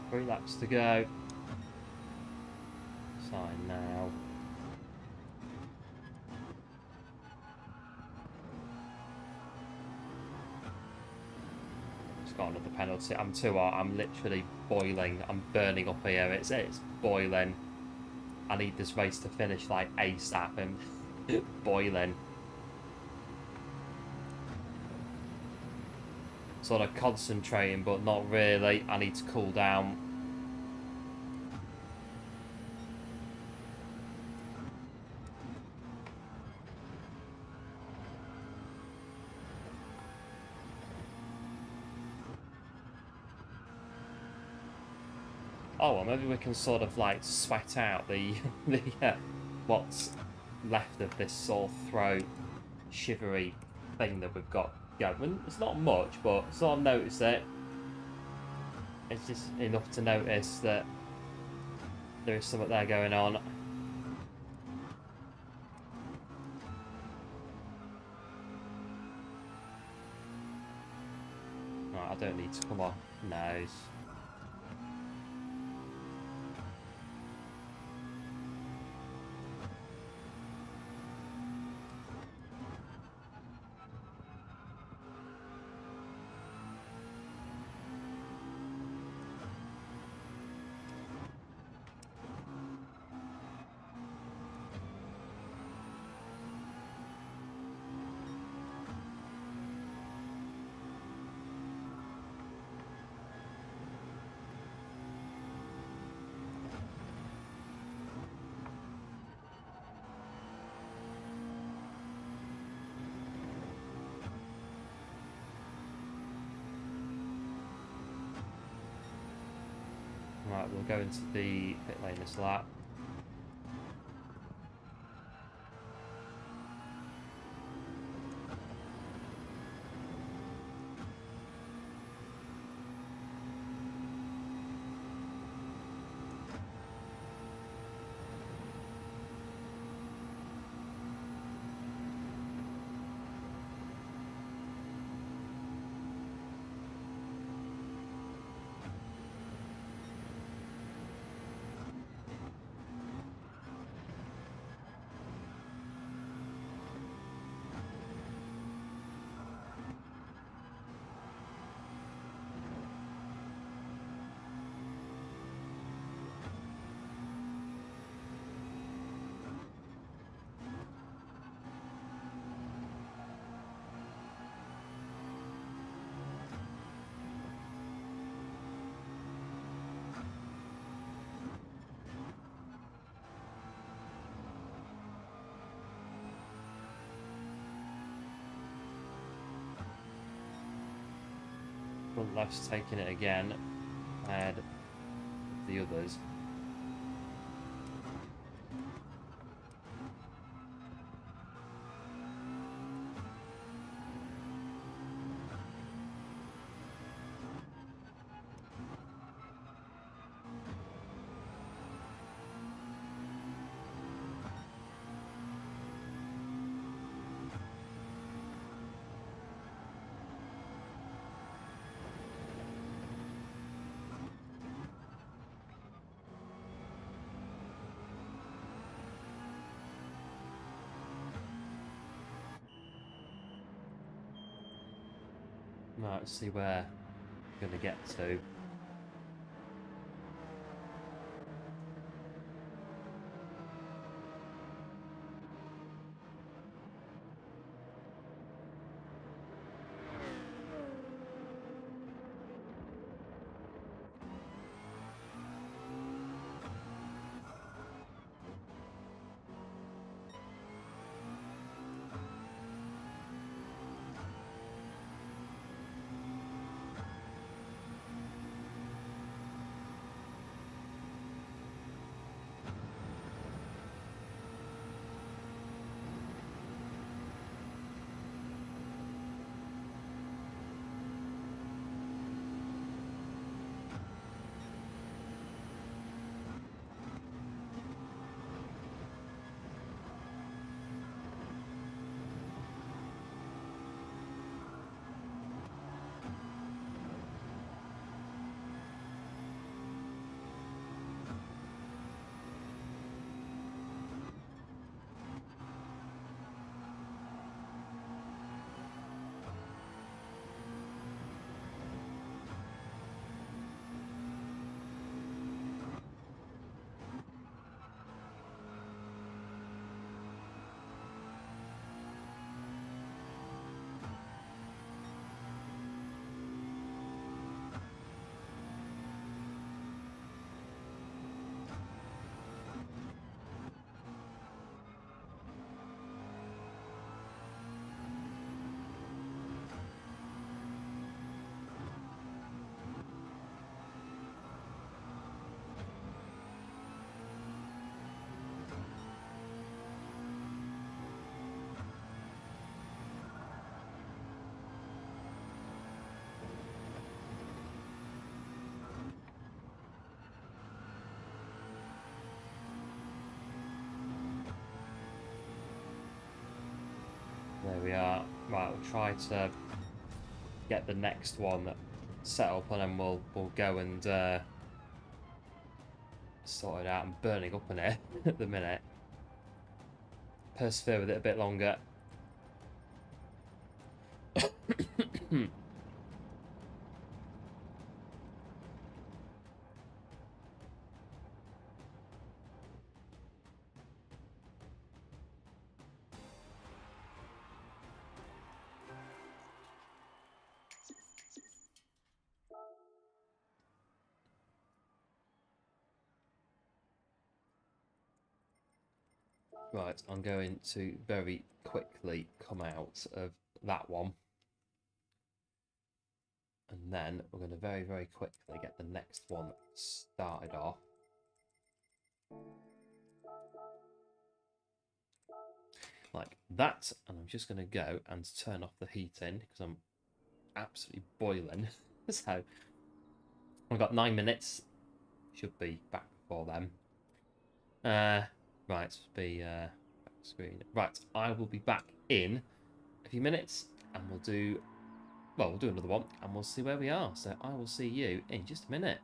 Three laps to go. Sign now. Just got another penalty. I'm too hot. I'm literally boiling. I'm burning up here. It's boiling. I need this race to finish like ASAP and boiling. Sort of concentrating, but not really. I need to cool down. Oh, well, maybe we can sort of like sweat out the what's left of this sore throat, shivery thing that we've got going. It's not much, but sort of notice it. It's just enough to notice that there is something there going on. Right, I don't need to come on. No. Right, we'll go into the pit lane this lap. front left's taking it again ahead of the others. Right, let's see where we're going to get to. There we are. Right, we'll try to get the next one set up, and then we'll go and sort it out. I'm burning up on it at the minute. Persevere with it a bit longer. Right, I'm going to very quickly come out of that one. And then we're going to very, very quickly get the next one started off. Like that. And I'm just going to go and turn off the heating because I'm absolutely boiling. So I've got 9 minutes. Should be back before then. Right, be back screen. Right, I will be back in a few minutes, and we'll do another one, and we'll see where we are. So I will see you in just a minute.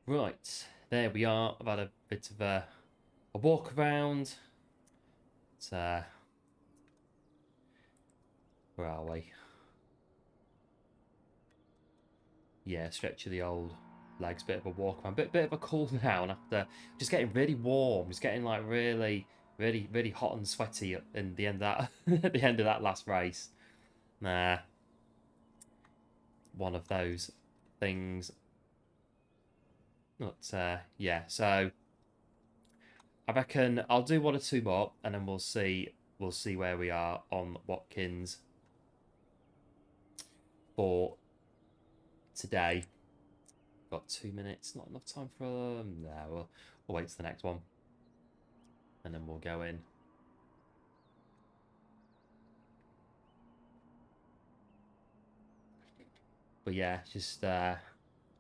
Right, there we are. I've had a bit of a walk around. It's, where are we? Yeah, stretch of the old legs, bit of a walk around, bit of a cool down after just getting really warm. It's getting like really hot and sweaty in the end of that at the end of that last race. Nah, one of those things. But yeah, so I reckon I'll do one or two more, and then we'll see where we are on Watkins for today. Got 2 minutes, not enough time for no. We'll wait to the next one, and then we'll go in. But yeah, just a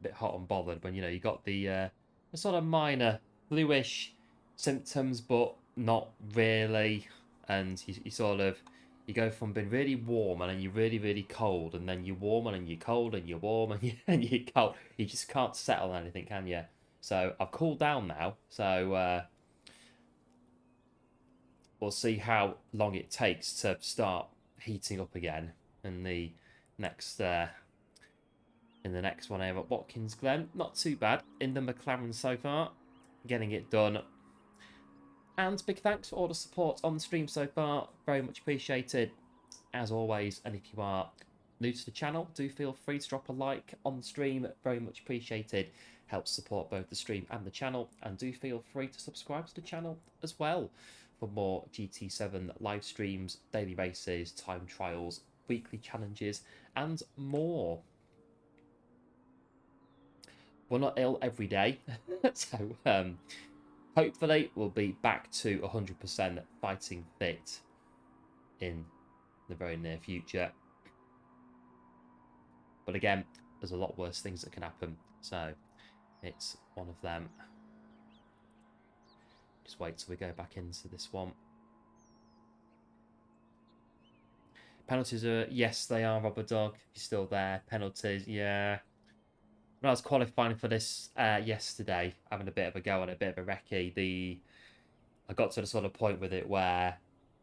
bit hot and bothered when you got the sort of minor bluish symptoms, but not really, and you sort of you go from being really warm and then you're really cold, and then you're warm and then you're cold and you're warm and you're cold. You just can't settle on anything, can you? So I've cooled down now, so we'll see how long it takes to start heating up again in the next one here at Watkins Glen. Not too bad in the McLaren so far, getting it done. And big thanks for all the support on the stream so far, very much appreciated as always. And if you are new to the channel, do feel free to drop a like on the stream, very much appreciated, helps support both the stream and the channel. And do feel free to subscribe to the channel as well for more GT7 live streams, daily races, time trials, weekly challenges and more. We're not ill every day, so hopefully we'll be back to 100% fighting fit in the very near future. But again, there's a lot worse things that can happen, so it's one of them. Just wait till we go back into this one. Penalties are, yes, they are, Robert Dog. You're still there. Penalties, yeah. When I was qualifying for this yesterday, having a bit of a go on it, a bit of a recce, I got to the sort of point with it where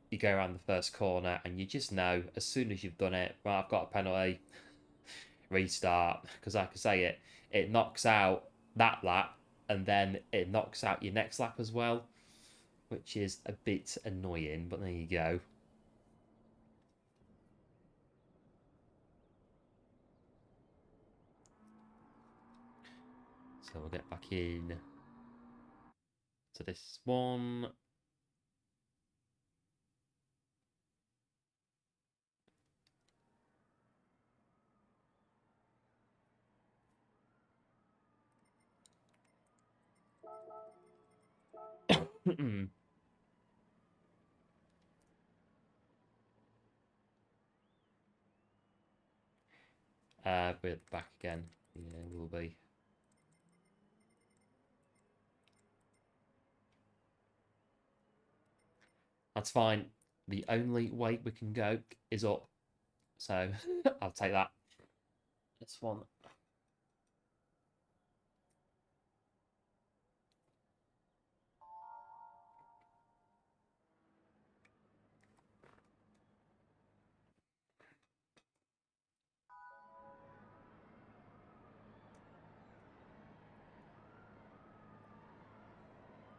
you go around the first corner and you just know as soon as you've done it, well, I've got a penalty, restart. Because like I say, it knocks out that lap and then it knocks out your next lap as well, which is a bit annoying, but there you go. So we'll get back in to this one. We're back again. Yeah, we'll be. That's fine. The only way we can go is up. So I'll take that. This one.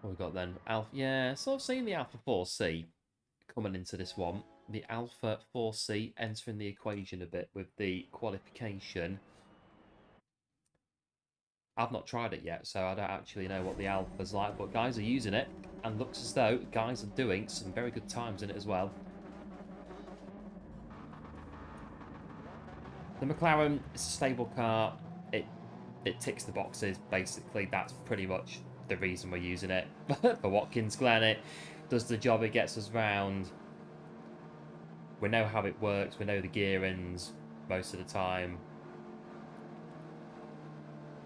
What we got then? Alpha, yeah, sort of seeing the Alpha 4C coming into this one. The Alpha 4C entering the equation a bit with the qualification. I've not tried it yet, so I don't actually know what the Alpha's like, but guys are using it, and looks as though guys are doing some very good times in it as well. The McLaren is a stable car. It ticks the boxes, basically. That's pretty much the reason we're using it. For Watkins Glen, it does the job, it gets us round. We know how it works, we know the gearings most of the time.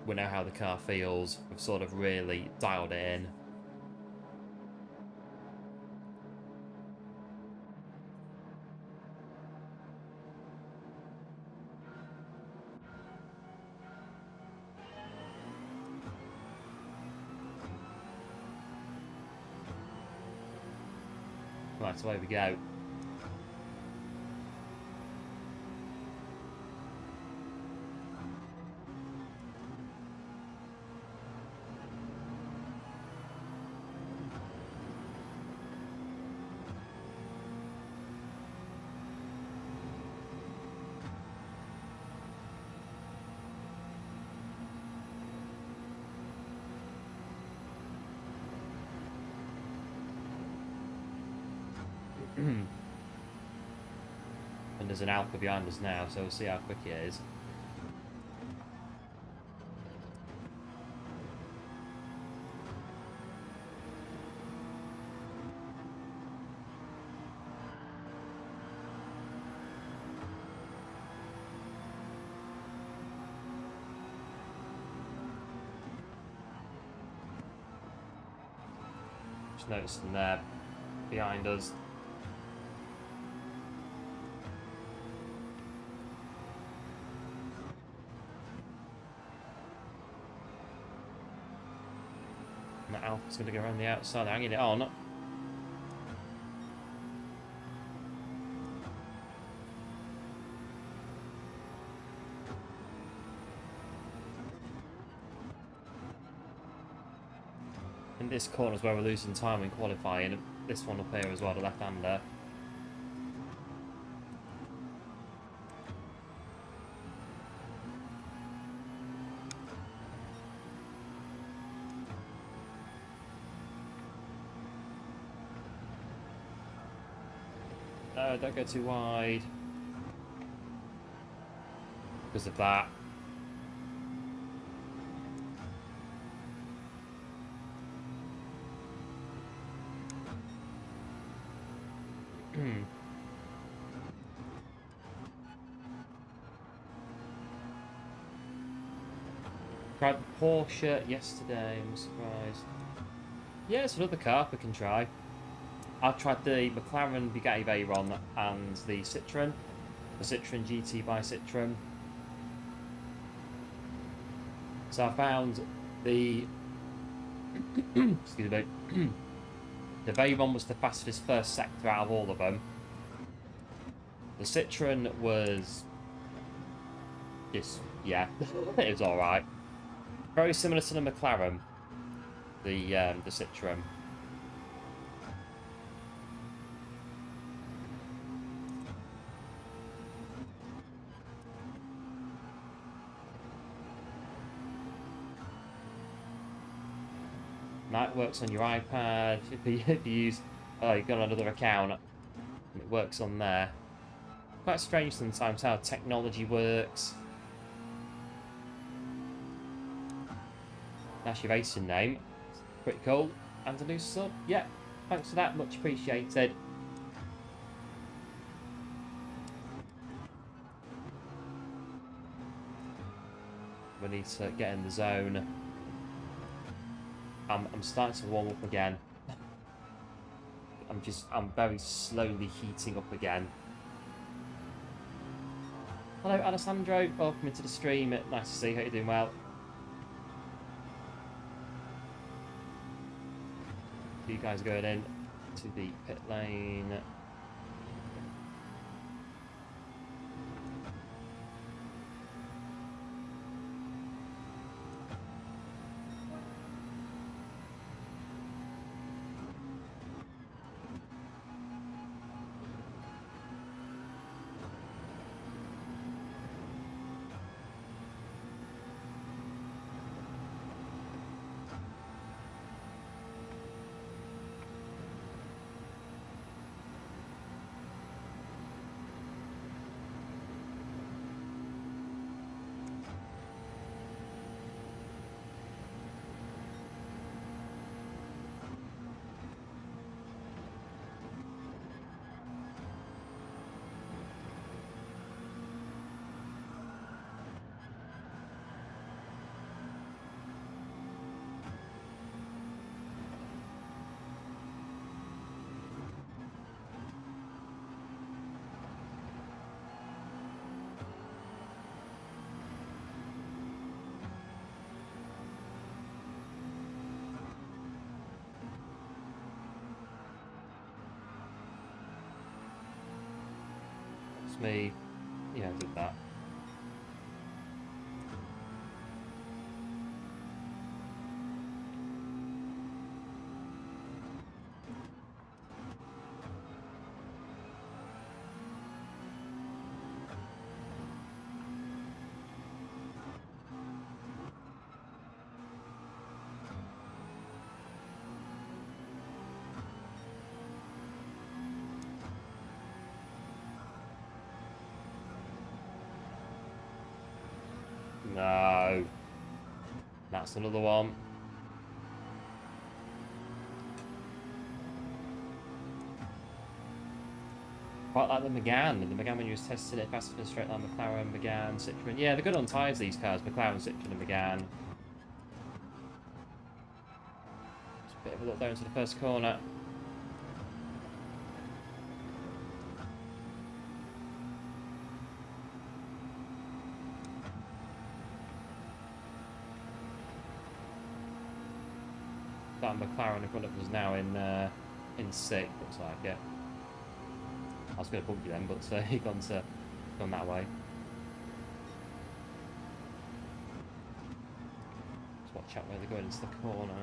We know how the car feels. We've sort of really dialed it in. Right, away we go. And there's an Alpha behind us now, so we'll see how quick it is. Just noticing there behind us. And that Alpha's going to go around the outside, hanging it on. In this corner is where we're losing time in qualifying. This one up here as well, the left-hander. No, don't go too wide. Because of that. Tried the Porsche yesterday, I'm surprised. Yeah, it's another car we can try. I've tried the McLaren Bugatti Veyron and the Citroen GT by Citroen. So I found the excuse me, the Veyron was the fastest first sector out of all of them. The Citroen was just, yeah, it was all right. Very similar to the McLaren, the Citroen. That works on your iPad. If you use, oh, you've got another account, it works on there. Quite strange sometimes how technology works. That's your racing name. Pretty cool. And a new sub. Yeah, thanks for that. Much appreciated. We need to get in the zone. I'm starting to warm up again. I'm very slowly heating up again. Hello, Alessandro. Welcome into the stream. Nice to see you. Hope you're doing well. You guys going in to the pit lane. tells me, yeah, I did that. No. That's another one. Quite like the Megane. The Megane, when you was testing it, faster than straight line, McLaren, Megane, Citroen. Yeah, they're good on tyres, these cars. McLaren, Citroen, and Megane. Just a bit of a look there into the first corner. That McLaren in front of us now in sixth, looks like it. I was going to bump you then, but he gone that way. Just watch out where they're going into the corner.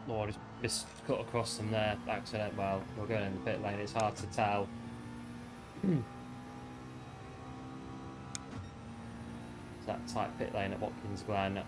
Oh, I just cut across them there, accident. Well, we're going in the pit lane, it's hard to tell. It's that tight pit lane at Watkins Glen.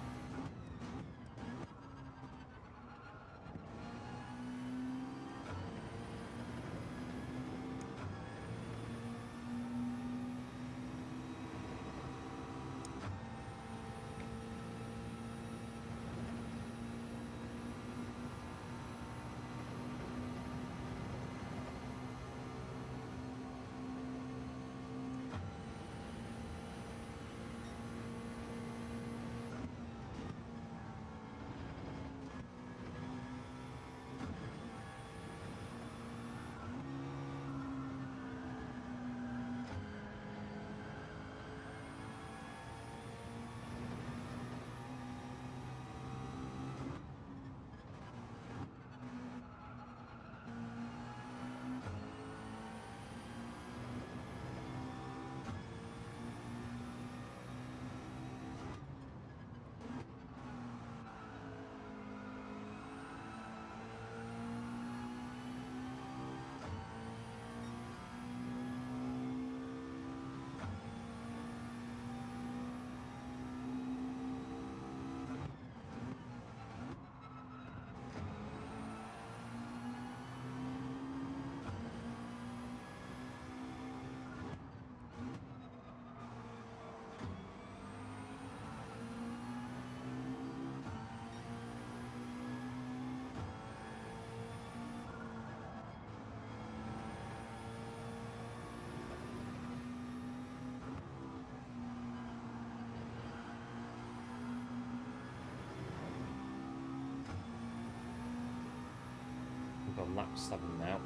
on lap 7 now.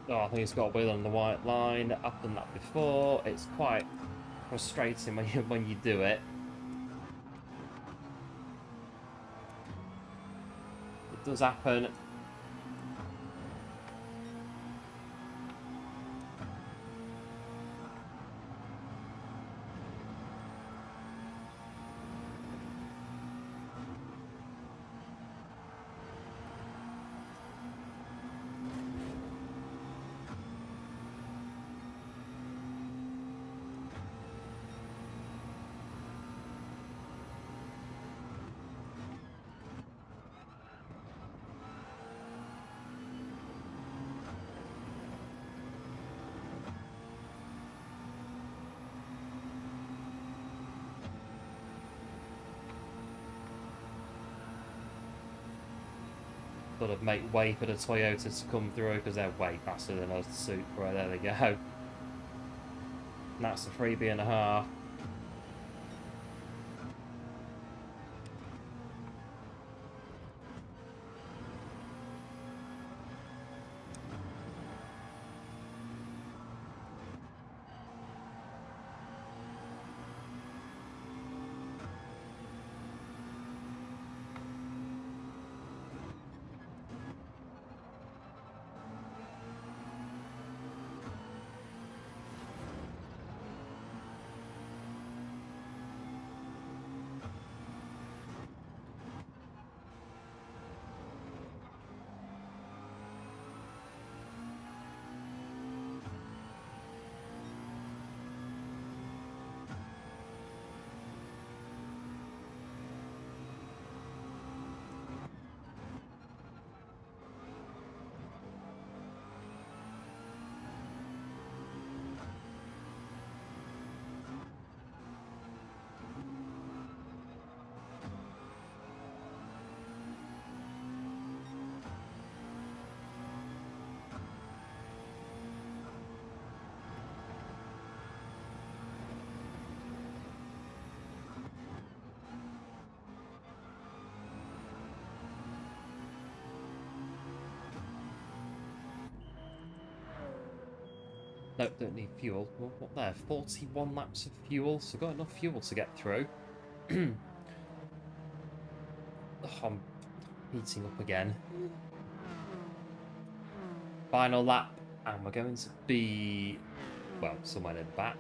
Oh, I think it's got a wheel on the white line. I've done that before. It's quite frustrating when you do it. It does happen. Sort of make way for the Toyota to come through because they're way faster than us. The Supra, there they go. And that's a freebie&a-half. Nope, don't need fuel. What there? 41 laps of fuel, so got enough fuel to get through. Oh, I'm heating up again. Final lap, and we're going to be, well, somewhere in the back.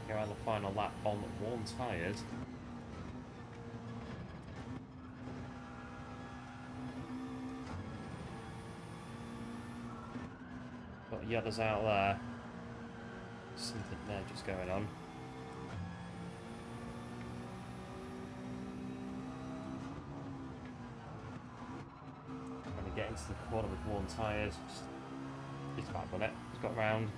Here on the final lap on worn tyres. Got the others out there. Something there just going on. into the corner with worn tyres. Just about done it. Just got round.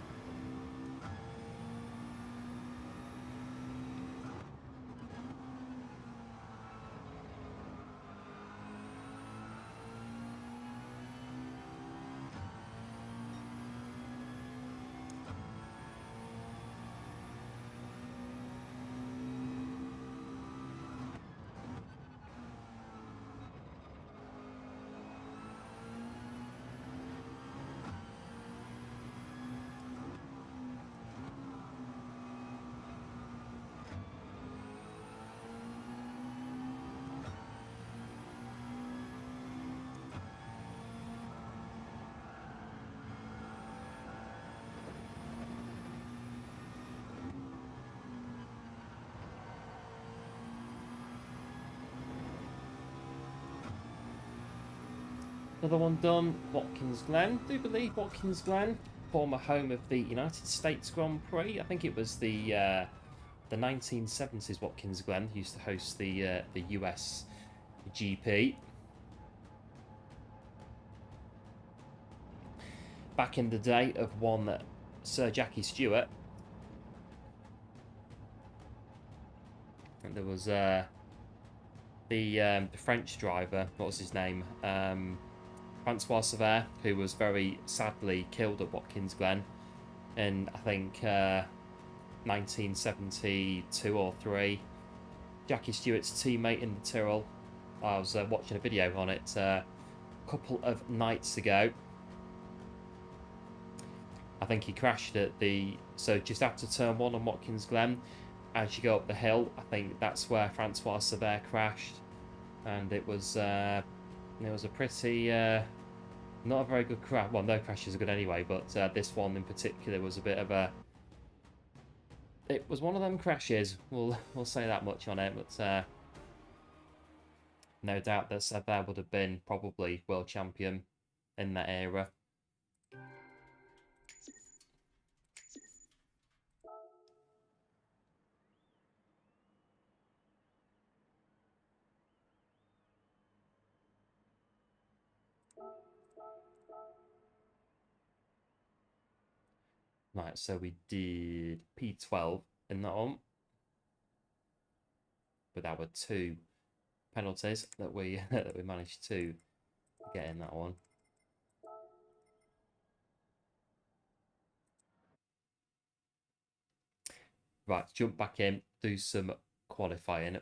Another one done. Watkins Glen. I do believe Watkins Glen, former home of the United States Grand Prix. I think it was the 1970s. Watkins Glen used to host the US GP. Back in the day of one Sir Jackie Stewart. And there was the French driver. What was his name? Francois Sever, who was very sadly killed at Watkins Glen in, I think, 1972 or 3. Jackie Stewart's teammate in the Tyrrell. I was watching a video on it a couple of nights ago. I think he crashed at so just after turn 1 on Watkins Glen, as you go up the hill, I think that's where Francois Sever crashed, and it was a pretty not a very good crash. Well, no crashes are good anyway, but this one in particular was a bit of a. It was one of them crashes. We'll say that much on it, but no doubt that Sever would have been probably world champion in that era. Right, so we did P12 in that one with our 2 penalties that we that we managed to get in that one. Right, jump back in, do some qualifying.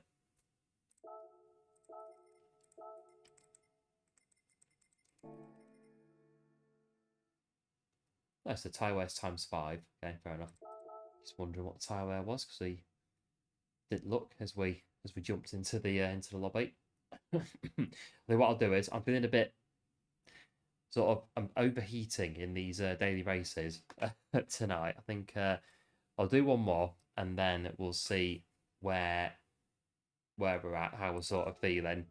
That's the tyre wear's ×5. Okay, fair enough. Just wondering what the tyre wear was because we didn't look as we jumped into the lobby. Then what I'll do is I'm feeling a bit I'm overheating in these daily races tonight. I think I'll do one more and then we'll see where we're at, how we're sort of feeling.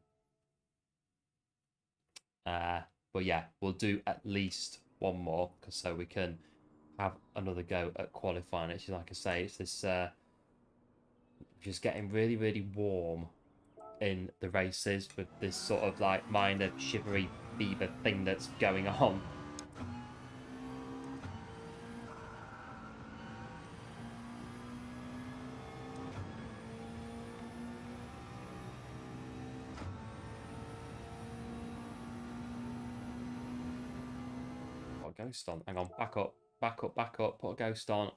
But yeah, we'll do at least one more so we can have another go at qualifying. It's like I say, it's this just getting really, really warm in the races with this sort of like minor shivery fever thing that's going on. Put a ghost on. Hang on, back up, back up, back up. Put a ghost on.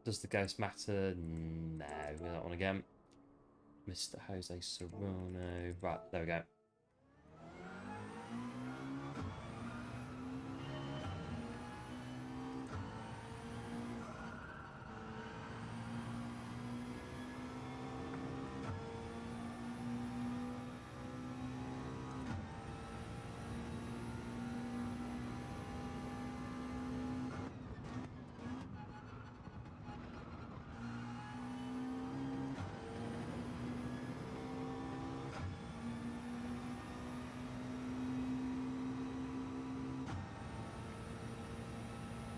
Does the ghost matter? No, that one again. Mr. Jose Serrano. Right, there we go.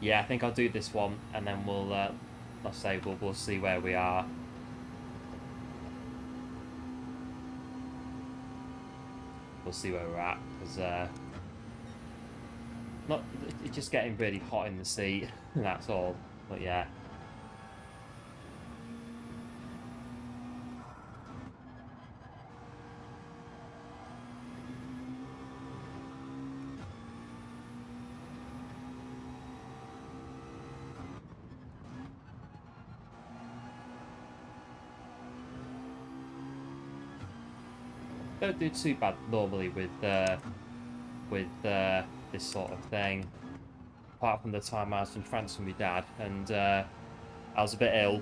Yeah, I think I'll do this one, and then we'll, we'll see where we are. we'll see where we're at, because it's just getting really hot in the seat. That's all. But yeah. Don't do too bad normally with this sort of thing, apart from the time I was in France with my dad, and I was a bit ill,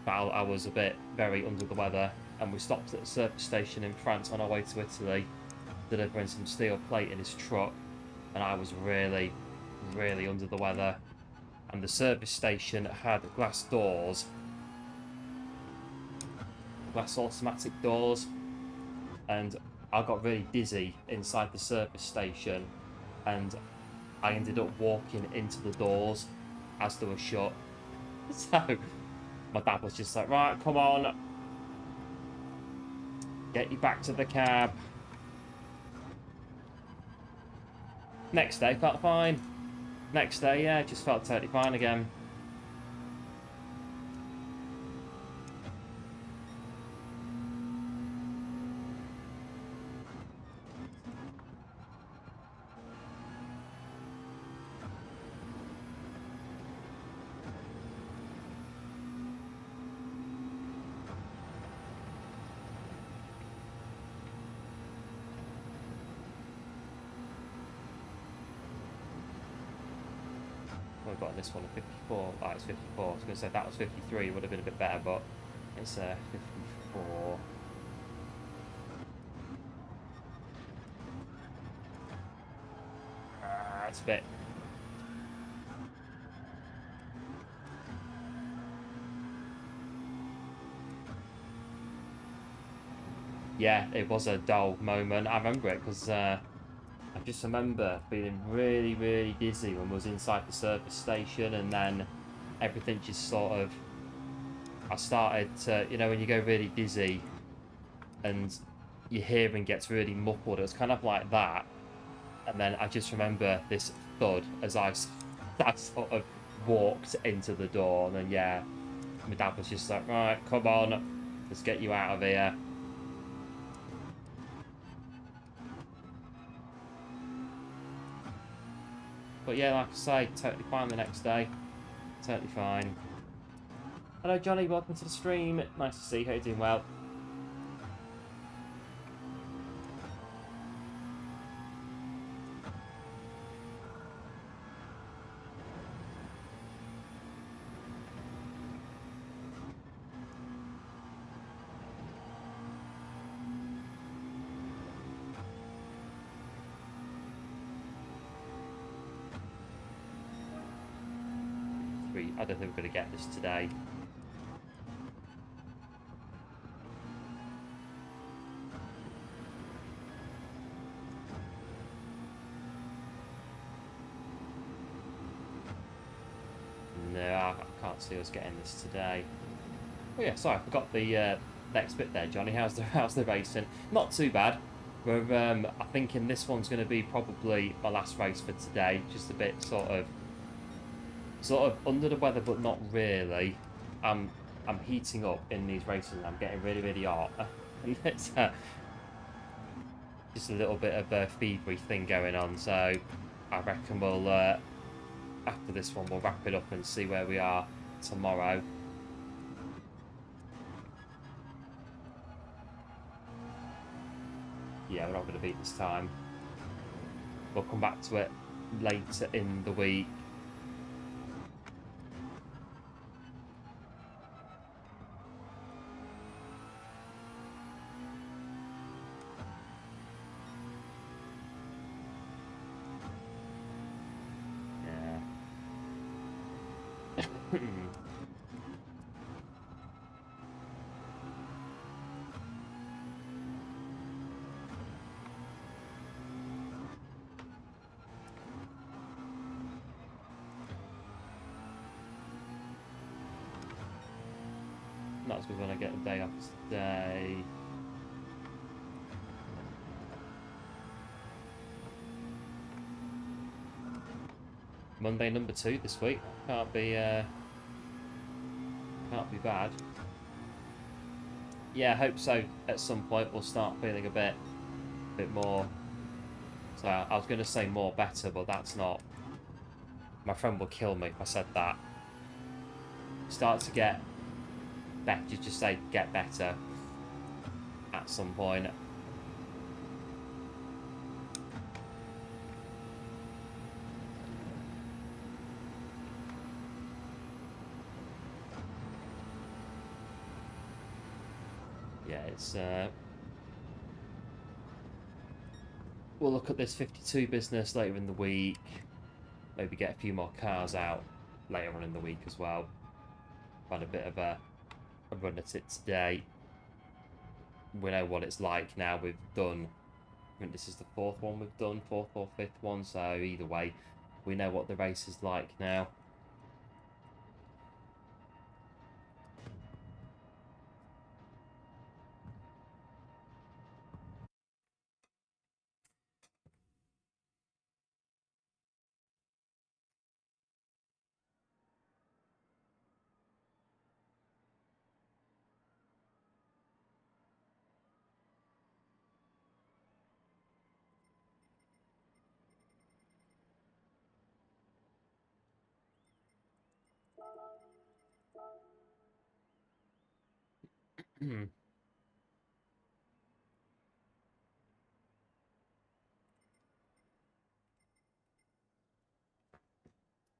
but I was a bit very under the weather, and we stopped at a service station in France on our way to Italy, delivering some steel plate in his truck, and I was really, really under the weather, and the service station had glass doors, glass automatic doors, and I got really dizzy inside the service station, and I ended up walking into the doors as they were shut. So my dad was just like, right, come on, get you back to the cab. Next day felt fine. Next day, yeah, just felt totally fine again. We've got this one at 54. Oh, it's 54. I was going to say that was 53. It would have been a bit better, but it's 54. It's a bit. Yeah, it was a dull moment. I remember it because I just remember feeling really, really dizzy when I was inside the service station, and then everything just sort of, I started to, you know, when you go really dizzy and your hearing gets really muffled, it was kind of like that. And then I just remember this thud as I sort of walked into the door, and then yeah, my dad was just like, right, come on, let's get you out of here. But yeah, like I say, totally fine the next day. Totally fine. Hello Johnny, welcome to the stream. Nice to see you. How you doing? Well. I don't think we're going to get this today. No, I can't see us getting this today. Oh yeah, sorry, I forgot the next bit there, Johnny. How's the racing? Not too bad. We're I thinking this one's going to be probably my last race for today. Just a bit sort of under the weather, but not really. I'm heating up in these races, and I'm getting really, really hot. And it's just a little bit of a fevery thing going on. So I reckon we'll after this one we'll wrap it up and see where we are tomorrow. Yeah, we're not going to beat this time. We'll come back to it later in the week. Not as we want to get a day off today. Monday number 2 this week. Can't be bad. Yeah, I hope so. At some point we'll start feeling a bit more. So I was going to say more better, but that's not. My friend will kill me if I said that. Start to get better. Just say get better at some point. Yeah, it's we'll look at this 52 business later in the week. Maybe get a few more cars out later on in the week as well. Had a bit of a run at it today. We know what it's like now. We've done, I think this is the 4th one we've done, 4th or 5th one, so either way, we know what the race is like now.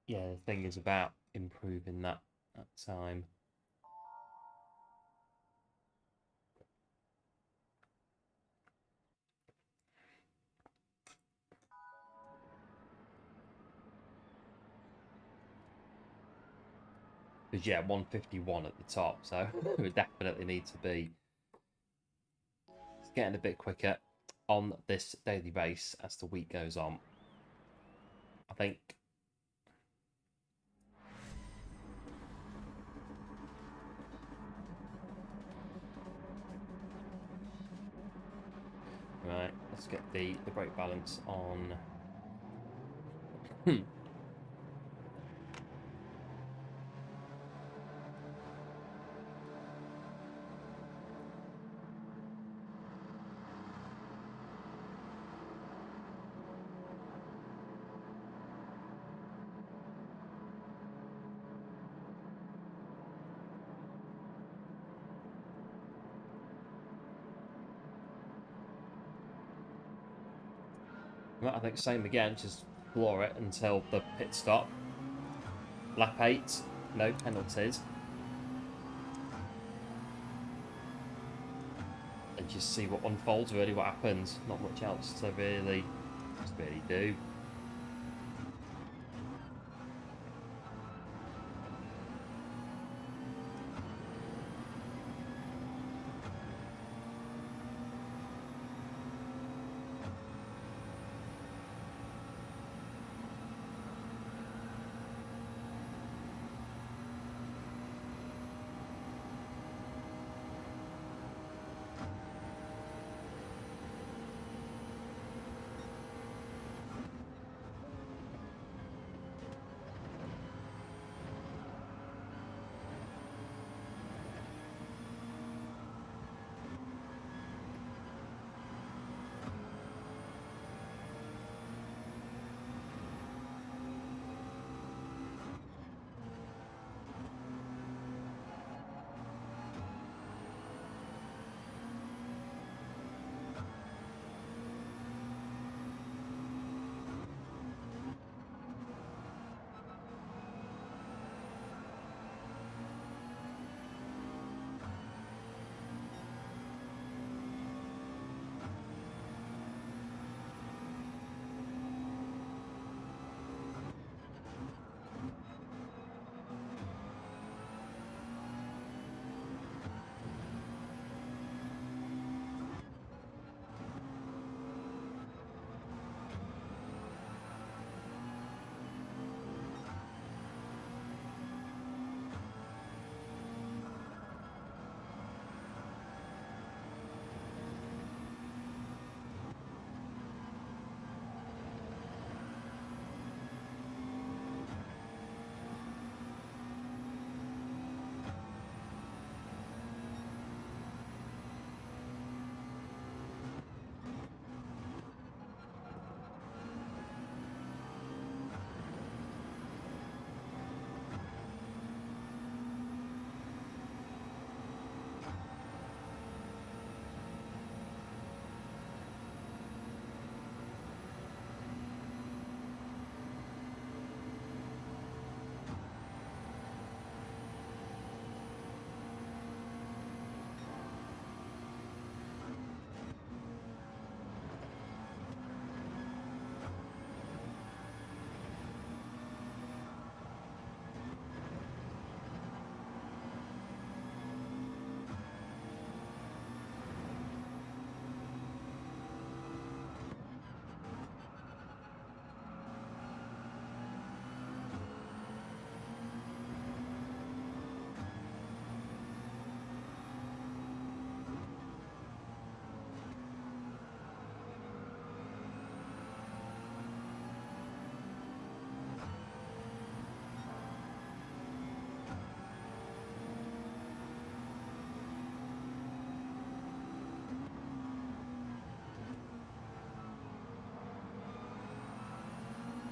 Yeah, the thing is about improving that time. Because yeah, 151 at the top, so we definitely need to be getting a bit quicker on this daily race as the week goes on. I think right, let's get the brake balance on. Right, I think same again, just floor it until the pit stop. Lap 8, no penalties. And just see what unfolds, really, what happens. Not much else to really do.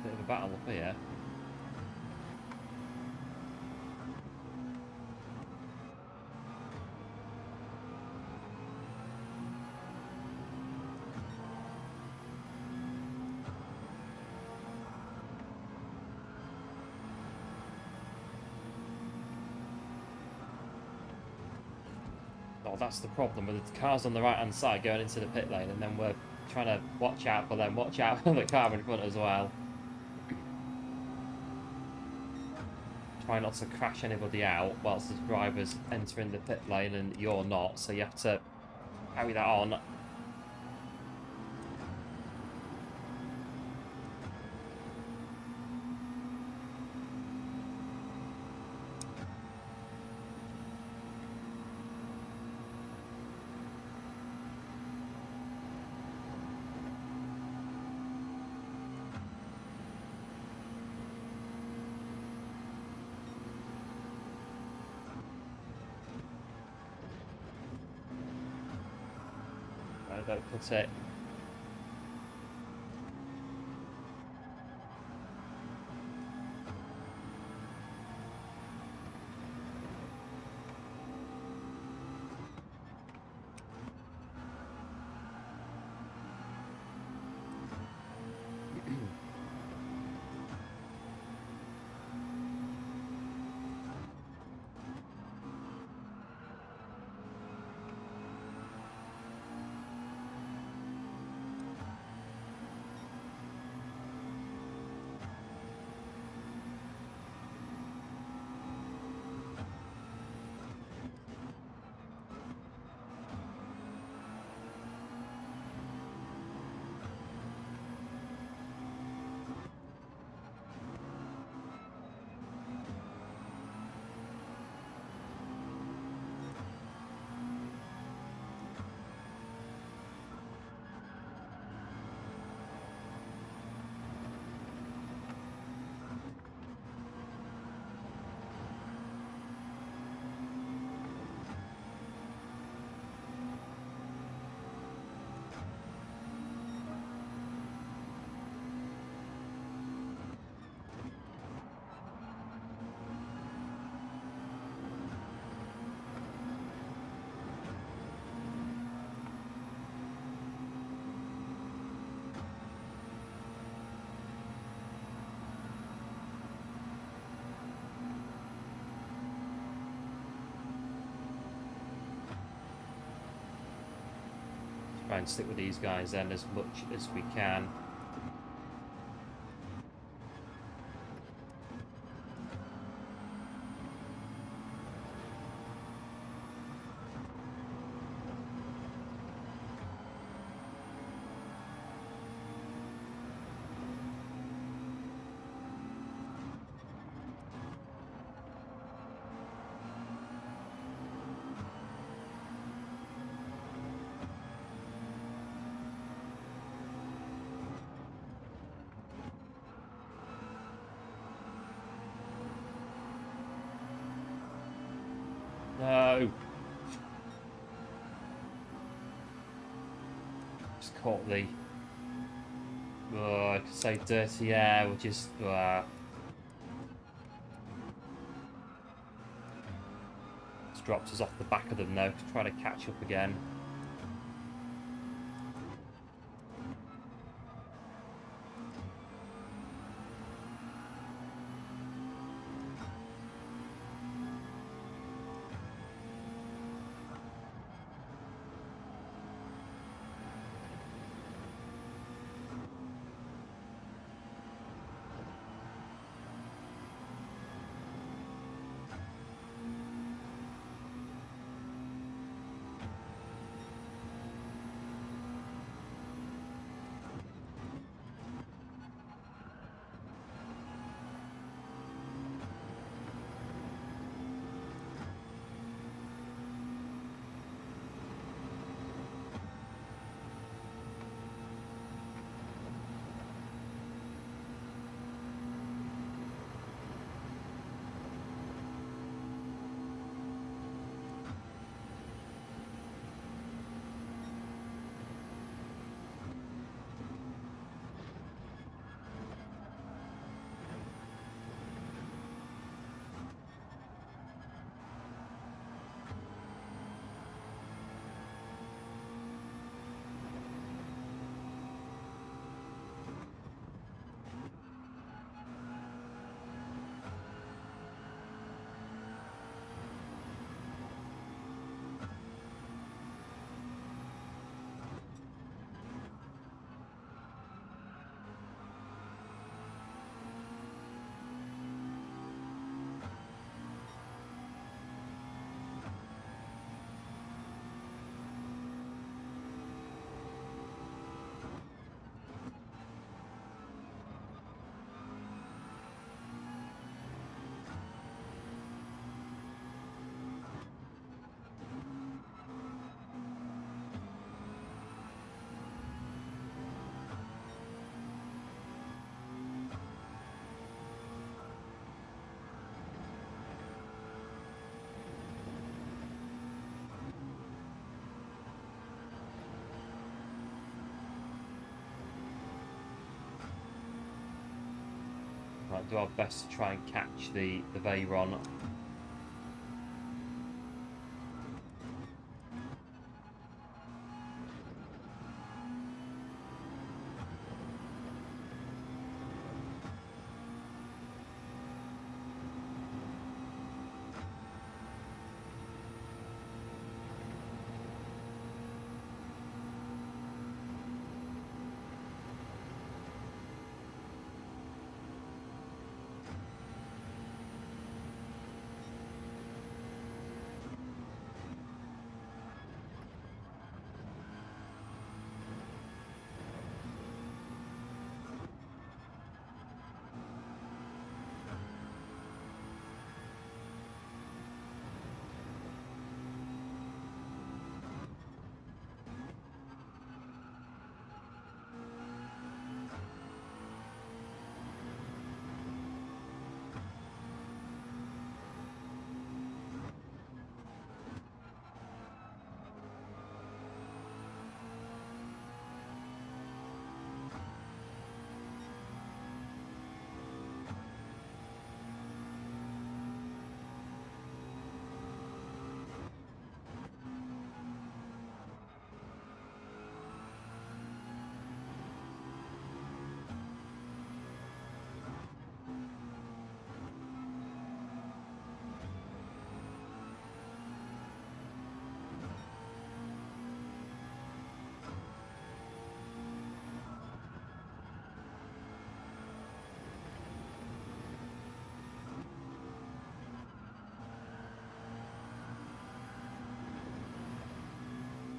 Bit of a battle up here. Oh, that's the problem with the cars on the right hand side going into the pit lane, and then we're trying to watch out for them, watch out for the car in front as well. Try not to crash anybody out whilst the driver's entering the pit lane and you're not, so you have to carry that on. Don't put it. Try and stick with these guys then as much as we can. No. Just caught the... I could say dirty air, which is... Just dropped us off the back of them though, to try to catch up again. Right, do our best to try and catch the Veyron.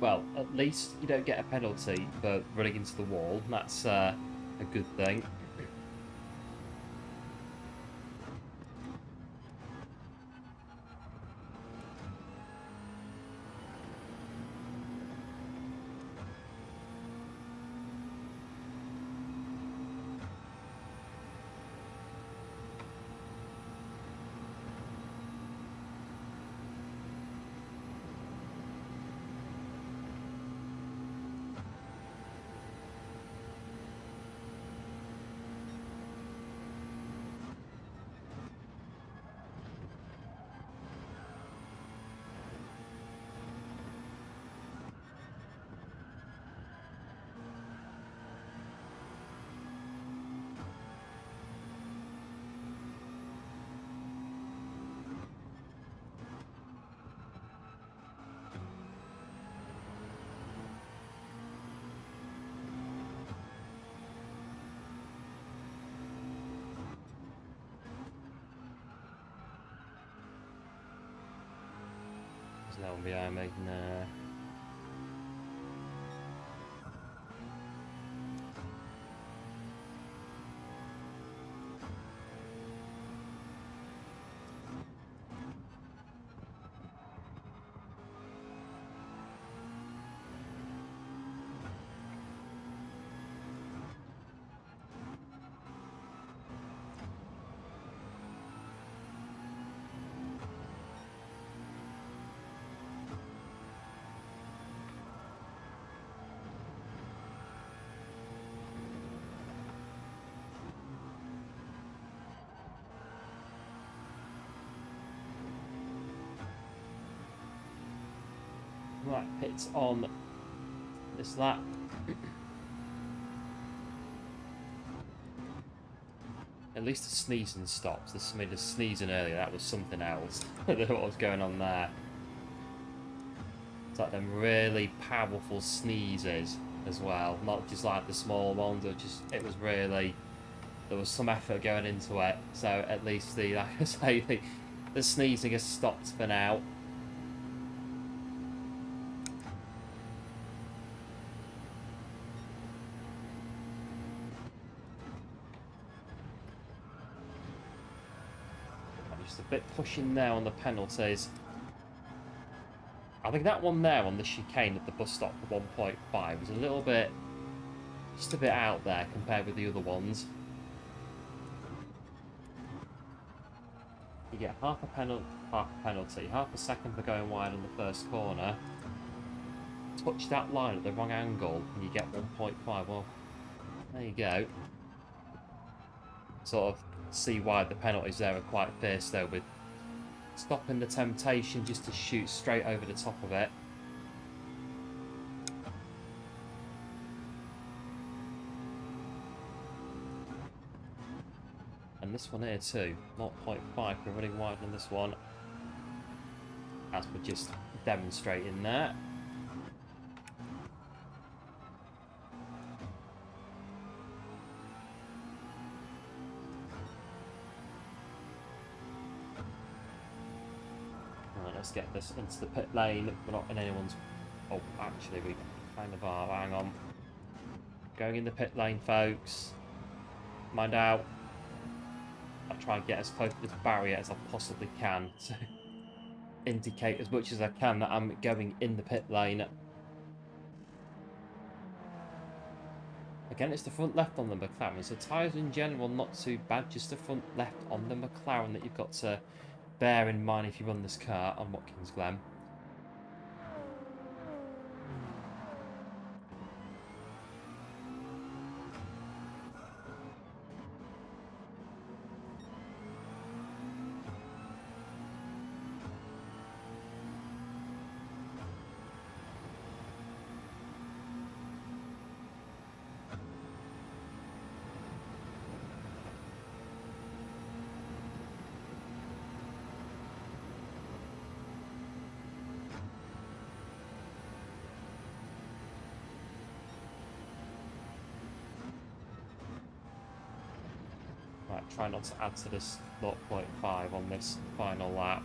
Well, at least you don't get a penalty for running into the wall. That's a good thing. There's no one behind me. Nah. Right, pits on this lap. At least the sneezing stops. This made us sneezing earlier. That was something else. I don't know what was going on there. It's like them really powerful sneezes as well. Not just like the small ones. It was really, there was some effort going into it. So at least the, like I say, the sneezing has stopped for now. Just a bit pushing there on the penalties. I think that one there on the chicane at the bus stop for 1.5 was a little bit, just a bit out there compared with the other ones. You get half a penalty, half a second for going wide on the first corner. Touch that line at the wrong angle and you get 1.5. Well, there you go. Sort of see why the penalties there are quite fierce though, with stopping the temptation just to shoot straight over the top of it. And this one here too, 0.5, we're running wide on this one, as we're just demonstrating that. Right, let's get this into the pit lane. We're not in anyone's... Oh, actually, we kind of are. Hang on. Going in the pit lane, folks. Mind out. I'll try and get as close to this barrier as I possibly can to indicate as much as I can that I'm going in the pit lane. Again, it's the front left on the McLaren, so tyres in general not too bad, just the front left on the McLaren that you've got to bear in mind if you run this car on Watkins Glen. Right, try not to add to this 0.5 on this final lap.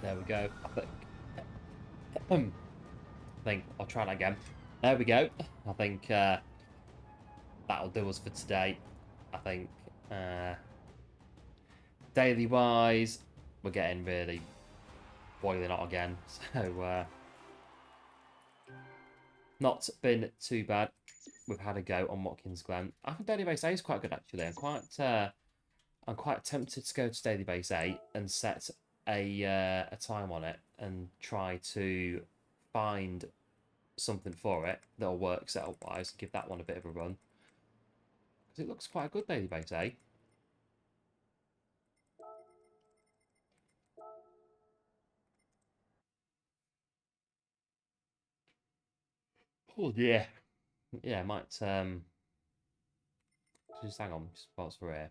There we go. I think I'll try that again. There we go. I think that'll do us for today. I think daily wise, we're getting really boiling hot again. So not been too bad. We've had a go on Watkins Glen. I think daily base 8 is quite good actually. I'm quite tempted to go to daily base 8 and set a time on it and try to find something for it that'll work setup wise and give that one a bit of a run, because it looks quite a good daily base, eh? Oh yeah, yeah. I might just hang on, just whilst we're here.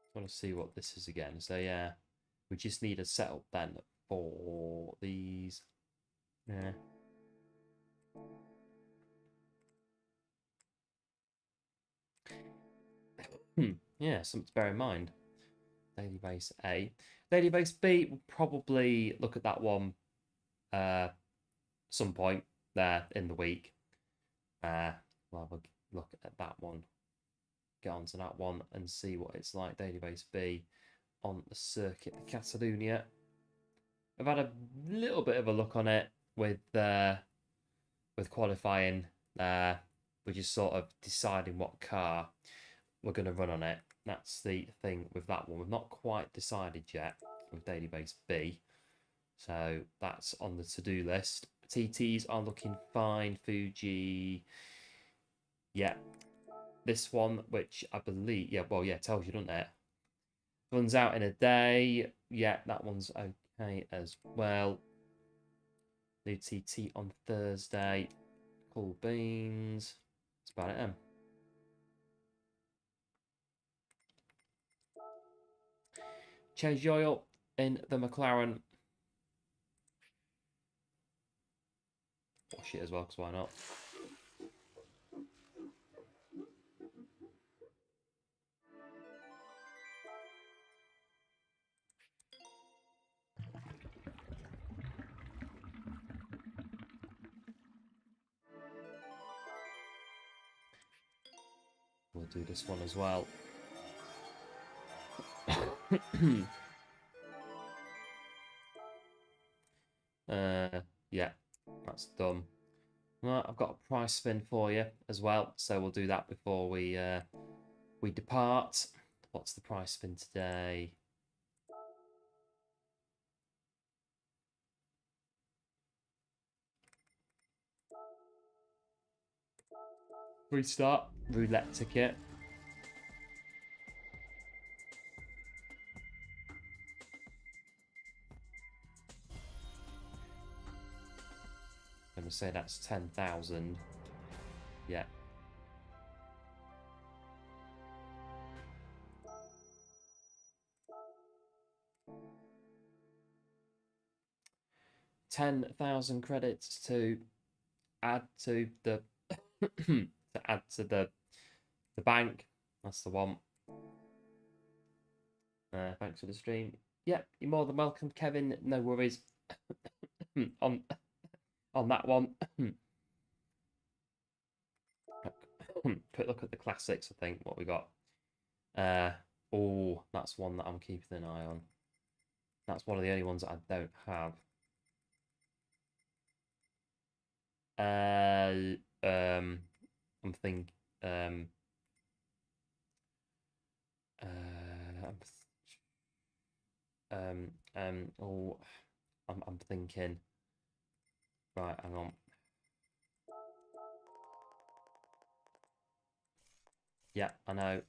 I want to see what this is again. So yeah, we just need a setup then for these. Yeah. Yeah, something to bear in mind. Daily base A. Daily base B, we'll probably look at that one some point there in the week. We'll have a look at that one. Get onto that one and see what it's like. Daily base B on the circuit of Catalonia. I've had a little bit of a look on it with qualifying. We're just sort of deciding what car we're going to run on it. That's the thing with that one. We've not quite decided yet with daily base B. So that's on the to-do list. TTs are looking fine. Fuji, yeah. This one, which I believe, yeah, well, yeah, tells you, doesn't it? Runs out in a day. Yeah, that one's okay as well. New TT on Thursday. Cool beans. That's about it. Change the oil in the McLaren. Wash it as well, because why not? We'll do this one as well. Yeah, that's done. Right, I've got a price spin for you as well, so we'll do that before we depart. What's the price spin today? Restart roulette ticket. I'm gonna say that's 10,000. Yeah. $10,000 credits to add to the to add to the bank. That's the one. Thanks for the stream. Yeah, you're more than welcome, Kevin. No worries on that one. Quick look at the classics. I think what we got. Oh, that's one that I'm keeping an eye on. That's one of the only ones that I don't have. I'm thinking. Oh, I'm thinking. Right, hang on. Yeah, I know.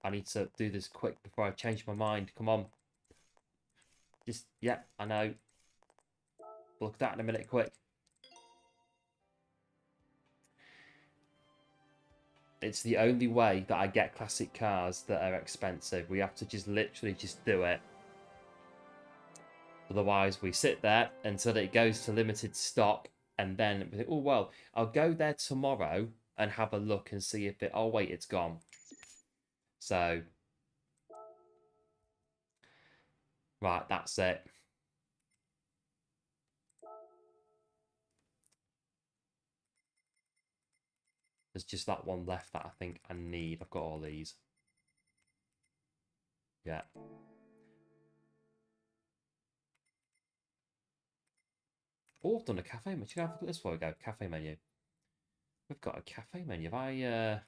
I need to do this quick before I change my mind. Come on. Just, yeah, I know. Look at that in a minute, quick. It's the only way that I get classic cars that are expensive. We have to just literally just do it. Otherwise, we sit there until it goes to limited stock, and then we think, oh, well, I'll go there tomorrow and have a look and see if it... Oh, wait, it's gone. So, right, that's it. There's just that one left that I think I need. I've got all these. Yeah. Oh, I've done a cafe menu. Have a look at this before we go. Cafe menu. We've got a cafe menu. Have I...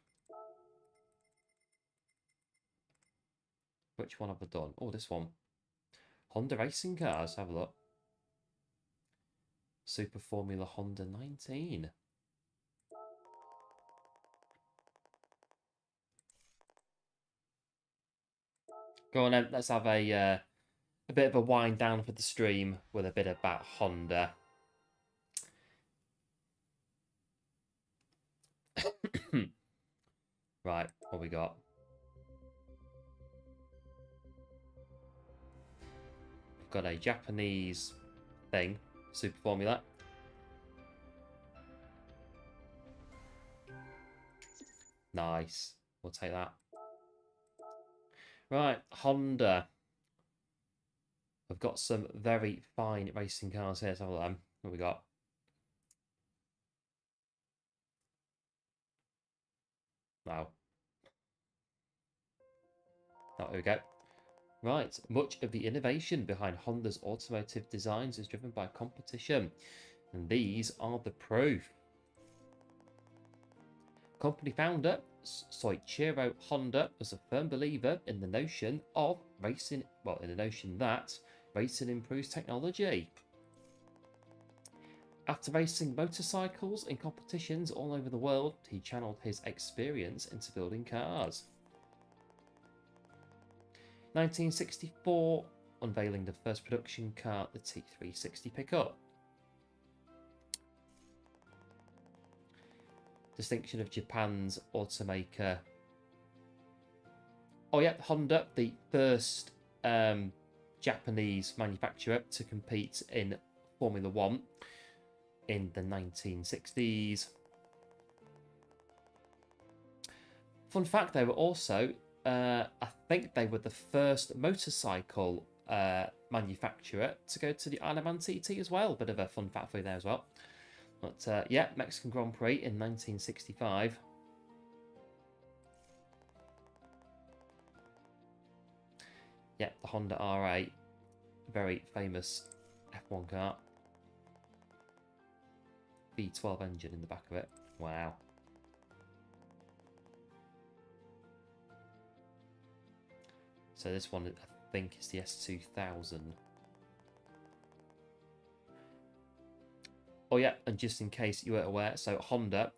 Which one have I done? Oh, this one. Honda racing cars. Have a look. Super Formula Honda 19. Go on then. Let's have a bit of a wind down for the stream with a bit about Honda. Right, what we got? We've got a Japanese thing, Super Formula. Nice. We'll take that. Right, Honda. We've got some very fine racing cars here. Let's have a look. What we got? Wow. Oh, here we go. Right, much of the innovation behind Honda's automotive designs is driven by competition, and these are the proof. Company founder Soichiro Honda was a firm believer in the notion of racing, well, in the notion that Racing improves technology. After racing motorcycles in competitions all over the world, he channeled his experience into building cars. 1964, unveiling the first production car, the T360 pickup. Distinction of Japan's automaker. Oh yeah, Honda, the first Japanese manufacturer to compete in Formula 1 in the 1960s. Fun fact, they were also, I think they were the first motorcycle manufacturer to go to the Isle of Man TT as well. Bit of a fun fact for you there as well. But yeah, Mexican Grand Prix in 1965. Yeah, the Honda R8, very famous F1 car. V12 engine in the back of it. Wow. So this one, I think, is the S2000. Oh yeah, and just in case you weren't aware, so Honda,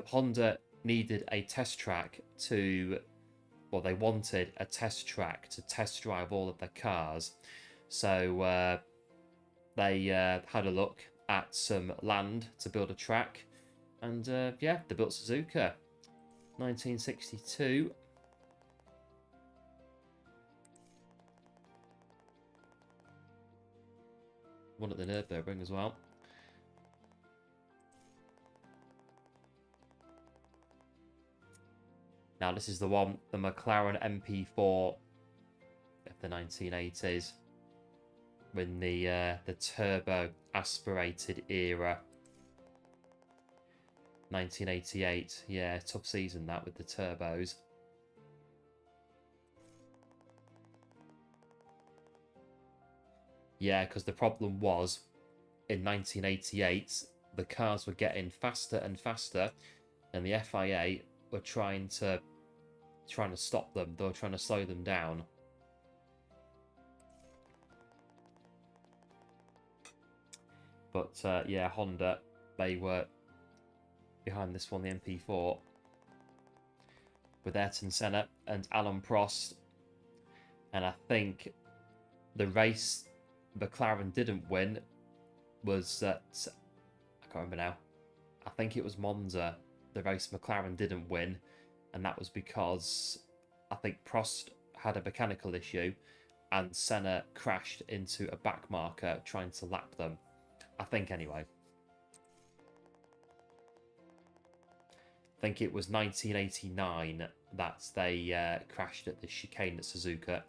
Honda needed a test track to, well, they wanted a test track to test drive all of their cars. So they had a look at some land to build a track, and yeah, they built Suzuka. 1962. One at the Nürburgring as well. Now this is the one, the McLaren MP4 of the 1980s, when the turbo aspirated era. 1988, yeah, tough season that with the turbos. Yeah, because the problem was, in 1988, the cars were getting faster and faster, and the FIA were trying to stop them. They were trying to slow them down. But yeah, Honda, they were behind this one, the MP4, with Ayrton Senna and Alain Prost. And I think the race McLaren didn't win was at, I can't remember now, I think it was Monza, the race McLaren didn't win, and that was because I think Prost had a mechanical issue and Senna crashed into a back marker trying to lap them. I think anyway. I think it was 1989 that they crashed at the chicane at Suzuka.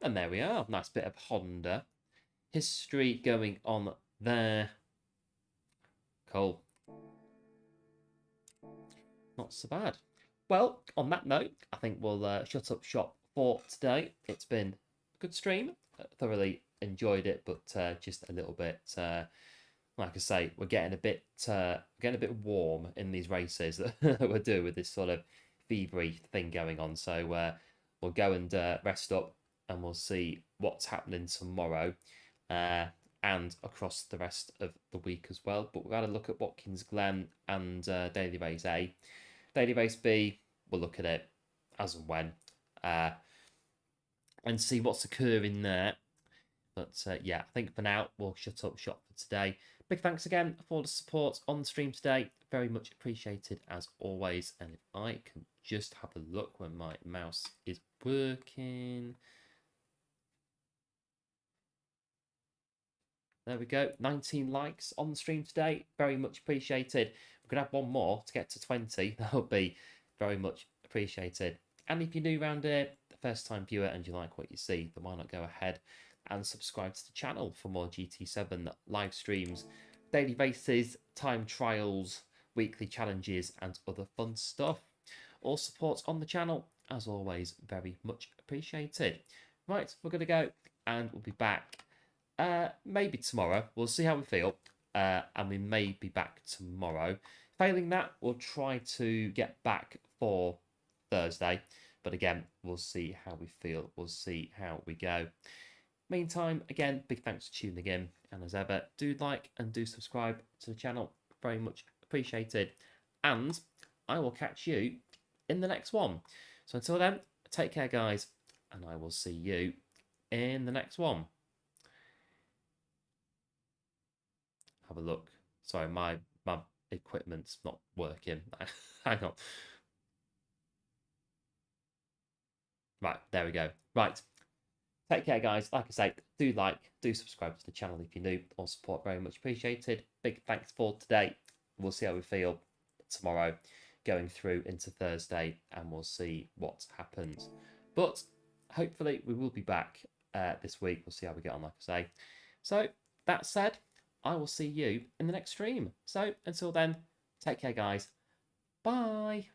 And there we are. Nice bit of Honda history going on there. Cool. Not so bad. Well, on that note, I think we'll shut up shop for today. It's been a good stream. Thoroughly enjoyed it, but just a little bit, like I say, we're getting a bit warm in these races that we're doing with this sort of fevery thing going on. So we'll go and rest up, and we'll see what's happening tomorrow and across the rest of the week as well. But we've got to look at Watkins Glen and Daily Race A. Daily Race B, we'll look at it as and when and see what's occurring there. But yeah, I think for now, we'll shut up shop for today. Big thanks again for the support on the stream today. Very much appreciated as always. And if I can just have a look when my mouse is working. There we go. 19 likes on the stream today. Very much appreciated. We're going to have one more to get to 20. That would be very much appreciated. And if you're new around here, first time viewer, and you like what you see, then why not go ahead and subscribe to the channel for more GT7 live streams, daily races, time trials, weekly challenges, and other fun stuff. All support on the channel, as always, very much appreciated. Right, we're going to go, and we'll be back maybe tomorrow. We'll see how we feel, and we may be back tomorrow. Failing that, we'll try to get back for Thursday. But again, we'll see how we feel. We'll see how we go. Meantime, again, big thanks for tuning in. And as ever, do like and do subscribe to the channel. Very much appreciated. And I will catch you in the next one. So until then, take care, guys. And I will see you in the next one. Have a look. Sorry, my equipment's not working. Hang on. Right, there we go. Right. Take care, guys. Like I say, do like, do subscribe to the channel if you're new. All support very much appreciated. Big thanks for today. We'll see how we feel tomorrow, going through into Thursday, and we'll see what happens. But hopefully we will be back this week. We'll see how we get on, like I say. So that said, I will see you in the next stream. So until then, take care, guys. Bye.